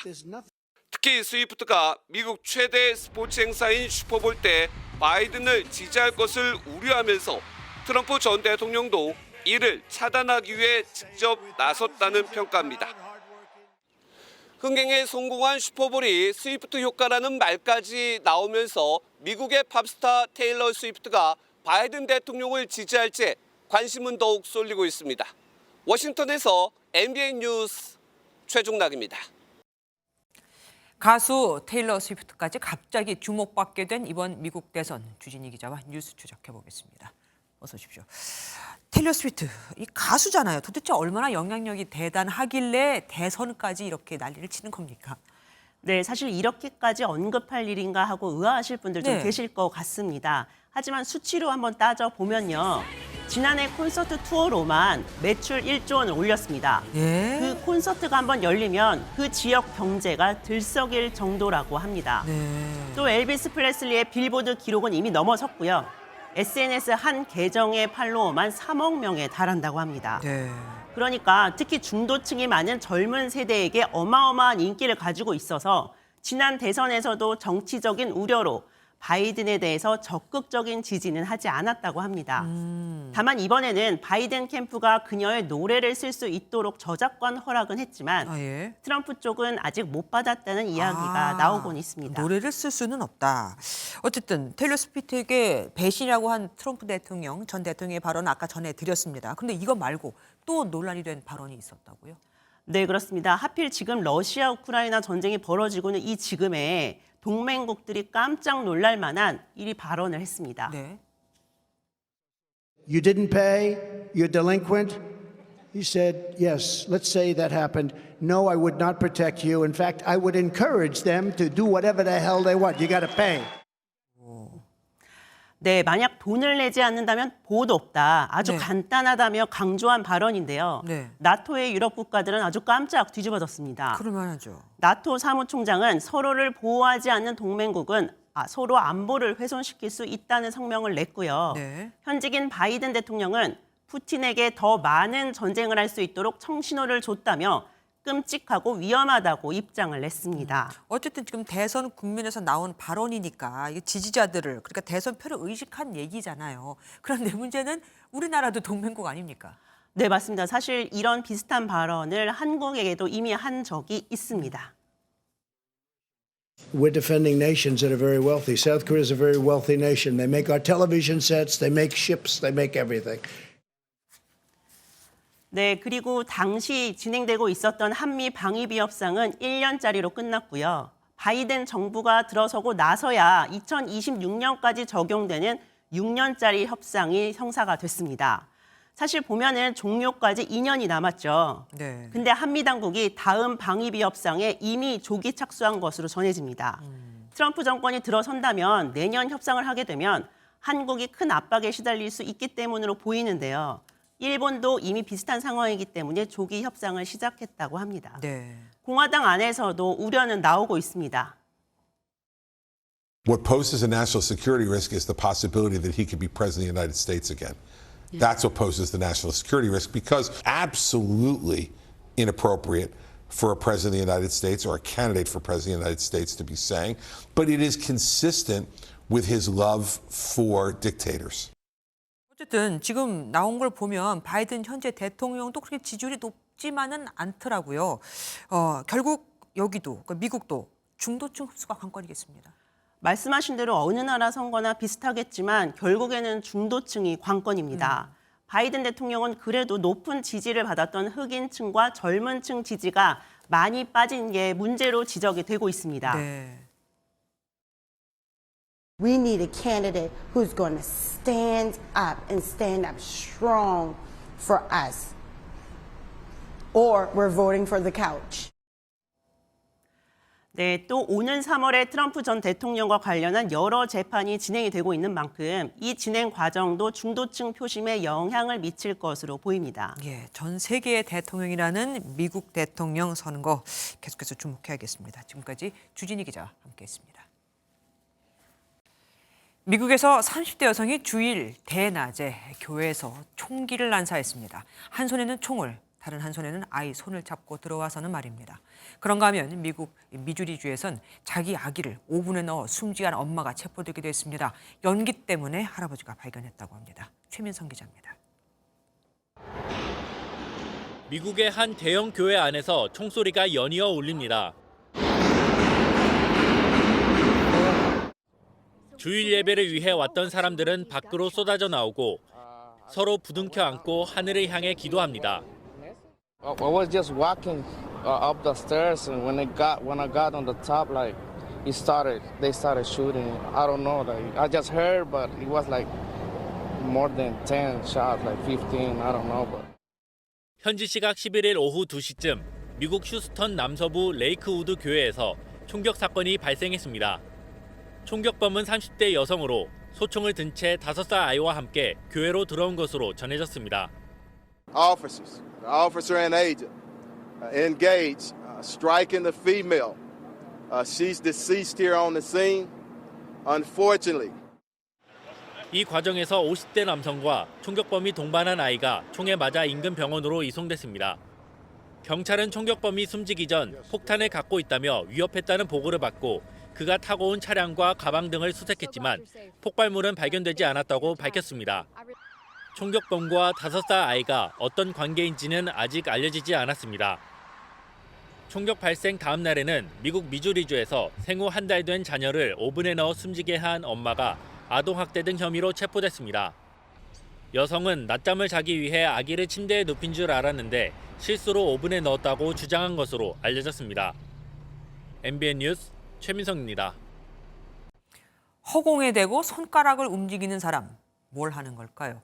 특히 스위프트가 미국 최대 스포츠 행사인 슈퍼볼 때 바이든을 지지할 것을 우려하면서 트럼프 전 대통령도 이를 차단하기 위해 직접 나섰다는 평가입니다. 흥행에 성공한 슈퍼볼이 스위프트 효과라는 말까지 나오면서 미국의 팝스타 테일러 스위프트가 바이든 대통령을 지지할지 관심은 더욱 쏠리고 있습니다. 워싱턴에서 MBN 뉴스 최종락입니다. 가수 테일러 스위프트까지 갑자기 주목받게 된 이번 미국 대선, 주진희 기자와 뉴스 추적해보겠습니다. 어서 오십시오. 테일러 스위프트, 이 가수잖아요. 도대체 얼마나 영향력이 대단하길래 대선까지 이렇게 난리를 치는 겁니까? 네, 사실 이렇게까지 언급할 일인가 하고 의아하실 분들 좀 네. 계실 것 같습니다. 하지만 수치로 한번 따져보면요. 지난해 콘서트 투어로만 매출 1조 원을 올렸습니다. 예? 그 콘서트가 한번 열리면 그 지역 경제가 들썩일 정도라고 합니다. 네. 또 엘비스 프레슬리의 빌보드 기록은 이미 넘어섰고요. SNS 한 계정의 팔로워만 3억 명에 달한다고 합니다. 네. 그러니까 특히 중도층이 많은 젊은 세대에게 어마어마한 인기를 가지고 있어서 지난 대선에서도 정치적인 우려로 바이든에 대해서 적극적인 지지는 하지 않았다고 합니다. 다만 이번에는 바이든 캠프가 그녀의 노래를 쓸 수 있도록 저작권 허락은 했지만 예. 트럼프 쪽은 아직 못 받았다는 이야기가 나오곤 있습니다. 노래를 쓸 수는 없다. 어쨌든 테일러 스위프트에게 배신이라고 한 트럼프 대통령, 전 대통령의 발언은 아까 전해드렸습니다. 근데 이거 말고 또 논란이 된 발언이 있었다고요? 네, 그렇습니다. 하필 지금 러시아 우크라이나 전쟁이 벌어지고는 이 지금에 동맹국들이 깜짝 놀랄 만한 이 발언을 했습니다. 네. You didn't pay, you're delinquent. He said, yes, let's say that happened. No, I would not protect you. In fact, I would encourage them to do whatever the hell they want. You got to pay. 네, 만약 돈을 내지 않는다면 보호도 없다. 아주 네. 간단하다며 강조한 발언인데요. 네. 나토의 유럽 국가들은 아주 깜짝 뒤집어졌습니다. 그럴만하죠. 나토 사무총장은 서로를 보호하지 않는 동맹국은 서로 안보를 훼손시킬 수 있다는 성명을 냈고요. 네. 현직인 바이든 대통령은 푸틴에게 더 많은 전쟁을 할 수 있도록 청신호를 줬다며 끔찍하고 위험하다고 입장을 냈습니다. 어쨌든 지금 대선 국면에서 나온 발언이니까 이게 지지자들을, 그러니까 대선표를 의식한 얘기잖아요. 그런데 문제는 우리나라도 동맹국 아닙니까? 네, 맞습니다. 사실 이런 비슷한 발언을 한국에게도 이미 한 적이 있습니다. We're defending nations that are very wealthy. South Korea is a very wealthy nation. They make our television sets, they make ships, they make everything. 네, 그리고 당시 진행되고 있었던 한미 방위비 협상은 1년짜리로 끝났고요. 바이든 정부가 들어서고 나서야 2026년까지 적용되는 6년짜리 협상이 성사가 됐습니다. 사실 보면은 종료까지 2년이 남았죠. 네. 근데 한미 당국이 다음 방위비 협상에 이미 조기 착수한 것으로 전해집니다. 트럼프 정권이 들어선다면 내년 협상을 하게 되면 한국이 큰 압박에 시달릴 수 있기 때문으로 보이는데요. 일본도 이미 비슷한 상황이기 때문에 조기 협상을 시작했다고 합니다. 네. 공화당 안에서도 우려는 나오고 있습니다. What poses a national security risk is the possibility that he could be president of the United States again. That's what poses the national security risk, because absolutely inappropriate for a president of the United States or a candidate for president of the United States to be saying, but it is consistent with his love for dictators. 어쨌든 지금 나온 걸 보면 바이든 현재 대통령도 그렇게 지지율이 높지만은 않더라고요. 결국 여기도, 그러니까 미국도 중도층 흡수가 관건이겠습니다. 말씀하신 대로 어느 나라 선거나 비슷하겠지만 결국에는 중도층이 관건입니다. 바이든 대통령은 그래도 높은 지지를 받았던 흑인층과 젊은층 지지가 많이 빠진 게 문제로 지적이 되고 있습니다. 네. We need a candidate who's going to stand up and stand up strong for us. Or we're voting for the couch. 네, 또 오는 3월에 트럼프 전 대통령과 관련한 여러 재판이 진행이 되고 있는 만큼 이 진행 과정도 중도층 표심에 영향을 미칠 것으로 보입니다. 예, 전 세계의 대통령이라는 미국 대통령 선거 계속해서 주목해야겠습니다. 지금까지 주진희 기자와 함께했습니다. 미국에서 30대 여성이 주일 대낮에 교회에서 총기를 난사했습니다. 한 손에는 총을, 다른 한 손에는 아이 손을 잡고 들어와서는 말입니다. 그런가 하면 미국 미주리주에선 자기 아기를 오븐에 넣어 숨지한 엄마가 체포되기도 했습니다. 연기 때문에 할아버지가 발견했다고 합니다. 최민성 기자입니다. 미국의 한 대형 교회 안에서 총소리가 연이어 울립니다. 주일 예배를 위해 왔던 사람들은 밖으로 쏟아져 나오고 서로 부둥켜 안고 하늘을 향해 기도합니다. I was just walking up the stairs, and when I got on the top, like they started shooting. I don't know, like I just heard, but it was like more than 10 shots, like 15. I don't know, but. 현지 시각 11일 오후 2시쯤 미국 휴스턴 남서부 레이크우드 교회에서 총격 사건이 발생했습니다. 총격범은 30대 여성으로 소총을 든 채 5살 아이와 함께 교회로 들어온 것으로 전해졌습니다. Officers, the officer and agent engaged, striking the female. She's deceased here on the scene. Unfortunately. 이 과정에서 50대 남성과 총격범이 동반한 아이가 총에 맞아 인근 병원으로 이송됐습니다. 경찰은 총격범이 숨지기 전 폭탄을 갖고 있다며 위협했다는 보고를 받고 그가 타고 온 차량과 가방 등을 수색했지만 폭발물은 발견되지 않았다고 밝혔습니다. 총격범과 5살 아이가 어떤 관계인지는 아직 알려지지 않았습니다. 총격 발생 다음 날에는 미국 미주리주에서 생후 한 달 된 자녀를 오븐에 넣어 숨지게 한 엄마가 아동학대 등 혐의로 체포됐습니다. 여성은 낮잠을 자기 위해 아기를 침대에 눕힌 줄 알았는데 실수로 오븐에 넣었다고 주장한 것으로 알려졌습니다. MBN 뉴스 최민성입니다. 허공에 대고 손가락을 움직이는 사람, 뭘 하는 걸까요?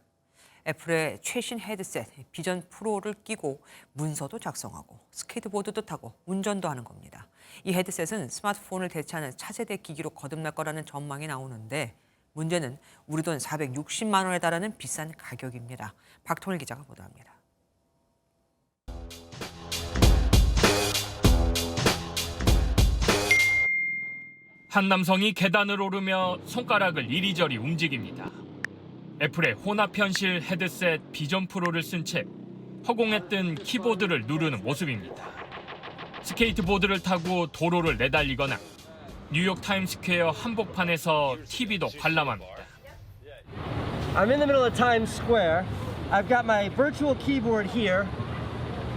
애플의 최신 헤드셋 비전 프로를 끼고 문서도 작성하고 스케이트보드도 타고 운전도 하는 겁니다. 이 헤드셋은 스마트폰을 대체하는 차세대 기기로 거듭날 거라는 전망이 나오는데 문제는 우리 돈 460만 원에 달하는 비싼 가격입니다. 박통일 기자가 보도합니다. 한 남성이 계단을 오르며 손가락을 이리저리 움직입니다. 애플의 혼합 현실 헤드셋 비전 프로를 쓴 채 허공에 뜬 키보드를 누르는 모습입니다. 스케이트보드를 타고 도로를 내달리거나 뉴욕 타임스퀘어 한복판에서 TV도 관람합니다. I'm in the middle of Times Square. I've got my virtual keyboard here.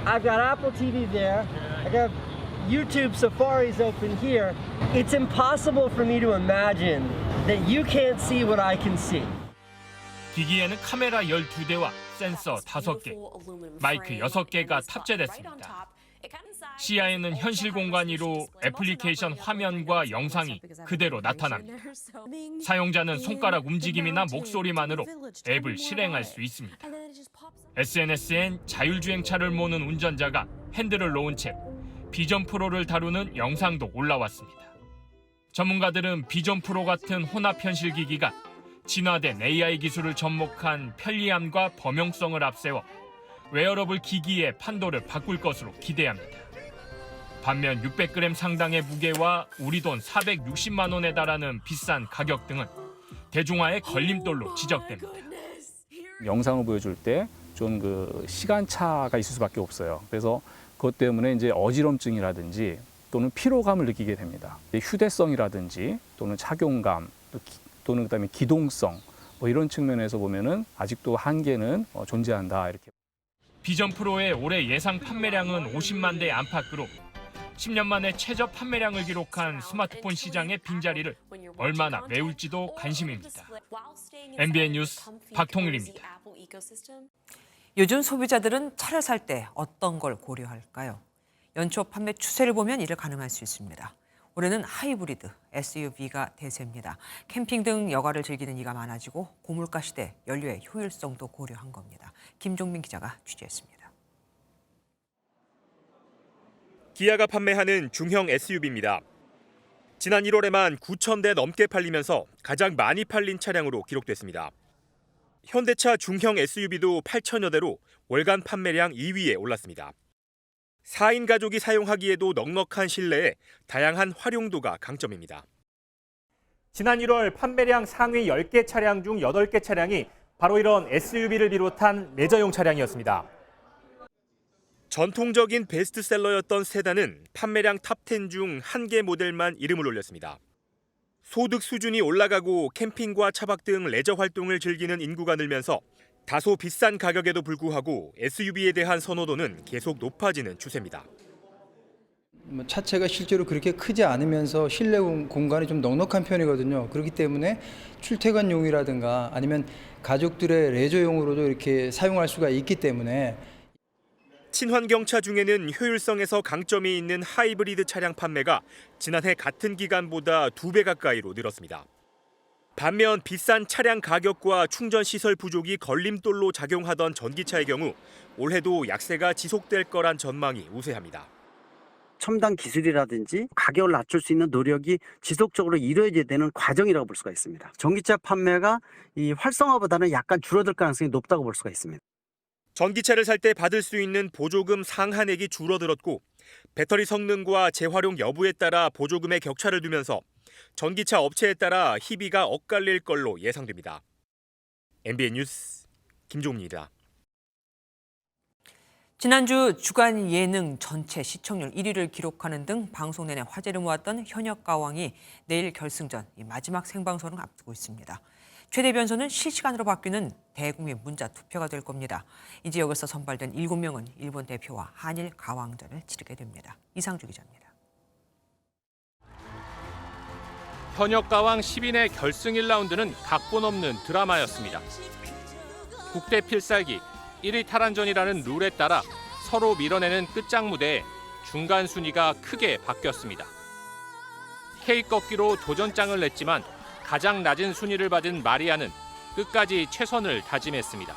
I've got Apple TV there. I got YouTube Safari's open here. It's impossible for me to imagine that you can't see what I can see. 기기에는 카메라 12대와 센서 5개, 마이크 6개가 탑재됐습니다. 시야에는 현실 공간 위로 애플리케이션 화면과 영상이 그대로 나타납니다. 사용자는 손가락 움직임이나 목소리만으로 앱을 실행할 수 있습니다. SNS엔 자율주행차를 모는 운전자가 핸들을 놓은 채 비전 프로를 다루는 영상도 올라왔습니다. 전문가들은 비전 프로 같은 혼합 현실 기기가 진화된 AI 기술을 접목한 편리함과 범용성을 앞세워 웨어러블 기기의 판도를 바꿀 것으로 기대합니다. 반면 600g 상당의 무게와 우리 돈 460만 원에 달하는 비싼 가격 등은 대중화의 걸림돌로 지적됩니다. 영상을 보여줄 때 좀 그 시간차가 있을 수밖에 없어요. 그래서 그것 때문에 이제 어지럼증이라든지 또는 피로감을 느끼게 됩니다. 휴대성이라든지 또는 착용감 또는 그다음에 기동성 뭐 이런 측면에서 보면은 아직도 한계는 존재한다 이렇게. 비전 프로의 올해 예상 판매량은 50만 대 안팎으로 10년 만에 최저 판매량을 기록한 스마트폰 시장의 빈자리를 얼마나 메울지도 관심입니다. MBN 뉴스 박통일입니다. 요즘 소비자들은 차를 살 때 어떤 걸 고려할까요? 연초 판매 추세를 보면 이를 가능할 수 있습니다. 올해는 하이브리드, SUV가 대세입니다. 캠핑 등 여가를 즐기는 이가 많아지고 고물가 시대 연료의 효율성도 고려한 겁니다. 김종민 기자가 취재했습니다. 기아가 판매하는 중형 SUV입니다. 지난 1월에만 9,000대 넘게 팔리면서 가장 많이 팔린 차량으로 기록됐습니다. 현대차 중형 SUV도 8,000여 대로 월간 판매량 2위에 올랐습니다. 4인 가족이 사용하기에도 넉넉한 실내에 다양한 활용도가 강점입니다. 지난 1월 판매량 상위 10개 차량 중 8개 차량이 바로 이런 SUV를 비롯한 레저용 차량이었습니다. 전통적인 베스트셀러였던 세단은 판매량 탑10 중 1개 모델만 이름을 올렸습니다. 소득 수준이 올라가고 캠핑과 차박 등 레저 활동을 즐기는 인구가 늘면서 다소 비싼 가격에도 불구하고 SUV에 대한 선호도는 계속 높아지는 추세입니다. 차체가 실제로 그렇게 크지 않으면서 실내 공간이 좀 넉넉한 편이거든요. 그렇기 때문에 출퇴근용이라든가 아니면 가족들의 레저용으로도 이렇게 사용할 수가 있기 때문에 친환경차 중에는 효율성에서 강점이 있는 하이브리드 차량 판매가 지난해 같은 기간보다 2배 가까이로 늘었습니다. 반면 비싼 차량 가격과 충전 시설 부족이 걸림돌로 작용하던 전기차의 경우 올해도 약세가 지속될 거란 전망이 우세합니다. 첨단 기술이라든지 가격을 낮출 수 있는 노력이 지속적으로 이루어져야 되는 과정이라고 볼 수가 있습니다. 전기차 판매가 이 활성화보다는 약간 줄어들 가능성이 높다고 볼 수가 있습니다. 전기차를 살 때 받을 수 있는 보조금 상한액이 줄어들었고 배터리 성능과 재활용 여부에 따라 보조금의 격차를 두면서 전기차 업체에 따라 희비가 엇갈릴 걸로 예상됩니다. MBN 뉴스 김종민입니다. 지난주 주간 예능 전체 시청률 1위를 기록하는 등 방송 내내 화제를 모았던 현역가왕이 내일 결승전 마지막 생방송을 앞두고 있습니다. 최대 변수는 실시간으로 바뀌는 대국민 문자 투표가 될 겁니다. 이 지역에서 선발된 7명은 일본 대표와 한일 가왕전을 치르게 됩니다. 이상주 기자입니다. 현역가왕 10인의 결승 1라운드는 각본 없는 드라마였습니다. 국대 필살기 1위 탈환전이라는 룰에 따라 서로 밀어내는 끝장무대에 중간 순위가 크게 바뀌었습니다. K 꺾기로 도전장을 냈지만 가장 낮은 순위를 받은 마리아는 끝까지 최선을 다짐했습니다.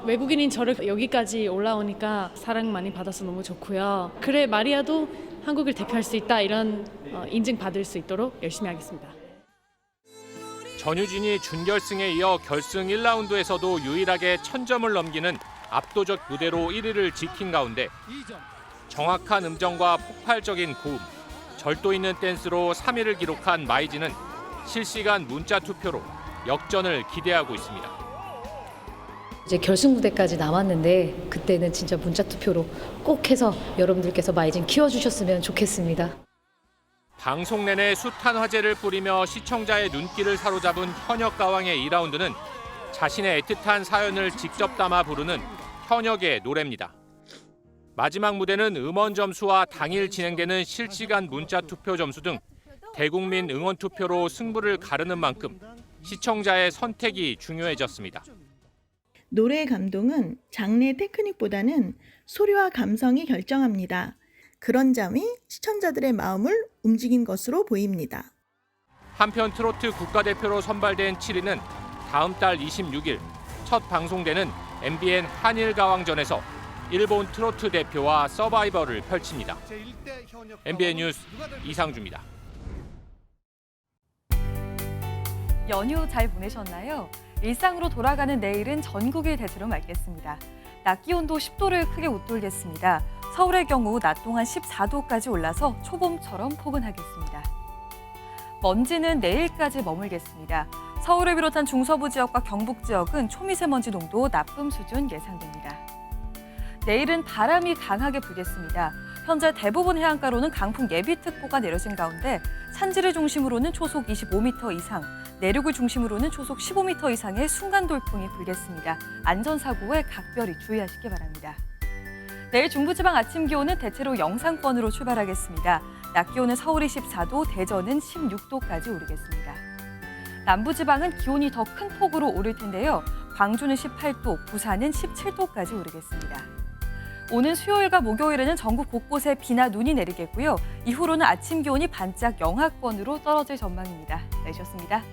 외국인인 저를 여기까지 올라오니까 사랑 많이 받아서 너무 좋고요. 그래 마리아도 한국을 대표할 수 있다 이런 인증받을 수 있도록 열심히 하겠습니다. 전유진이 준결승에 이어 결승 1라운드에서도 유일하게 1000점을 넘기는 압도적 무대로 1위를 지킨 가운데 정확한 음정과 폭발적인 고음, 절도 있는 댄스로 3위를 기록한 마이진은 실시간 문자 투표로 역전을 기대하고 있습니다. 이제 결승 무대까지 남았는데 그때는 진짜 문자 투표로 꼭 해서 여러분들께서 마이진 키워주셨으면 좋겠습니다. 방송 내내 숱한 화제를 뿌리며 시청자의 눈길을 사로잡은 현역가왕의 2라운드는 자신의 애틋한 사연을 직접 담아 부르는 현역의 노래입니다. 마지막 무대는 음원 점수와 당일 진행되는 실시간 문자 투표 점수 등 대국민 응원 투표로 승부를 가르는 만큼 시청자의 선택이 중요해졌습니다. 노래의 감동은 장르의 테크닉보다는 소리와 감성이 결정합니다. 그런 점이 시청자들의 마음을 움직인 것으로 보입니다. 한편 트로트 국가대표로 선발된 7위는 다음 달 26일 첫 방송되는 MBN 한일가왕전에서 일본 트로트 대표와 서바이벌을 펼칩니다. MBN 뉴스 이상주입니다. 연휴 잘 보내셨나요? 일상으로 돌아가는 내일은 전국이 대체로 맑겠습니다. 낮 기온도 10도를 크게 웃돌겠습니다. 서울의 경우 낮 동안 14도까지 올라서 초봄처럼 포근하겠습니다. 먼지는 내일까지 머물겠습니다. 서울을 비롯한 중서부 지역과 경북 지역은 초미세먼지 농도 나쁨 수준 예상됩니다. 내일은 바람이 강하게 불겠습니다. 현재 대부분 해안가로는 강풍 예비특보가 내려진 가운데 산지를 중심으로는 초속 25m 이상, 내륙을 중심으로는 초속 15m 이상의 순간 돌풍이 불겠습니다. 안전사고에 각별히 주의하시기 바랍니다. 내일 중부지방 아침 기온은 대체로 영상권으로 출발하겠습니다. 낮 기온은 서울이 14도, 대전은 16도까지 오르겠습니다. 남부지방은 기온이 더 큰 폭으로 오를 텐데요. 광주는 18도, 부산은 17도까지 오르겠습니다. 오는 수요일과 목요일에는 전국 곳곳에 비나 눈이 내리겠고요. 이후로는 아침 기온이 반짝 영하권으로 떨어질 전망입니다. 내셨습니다.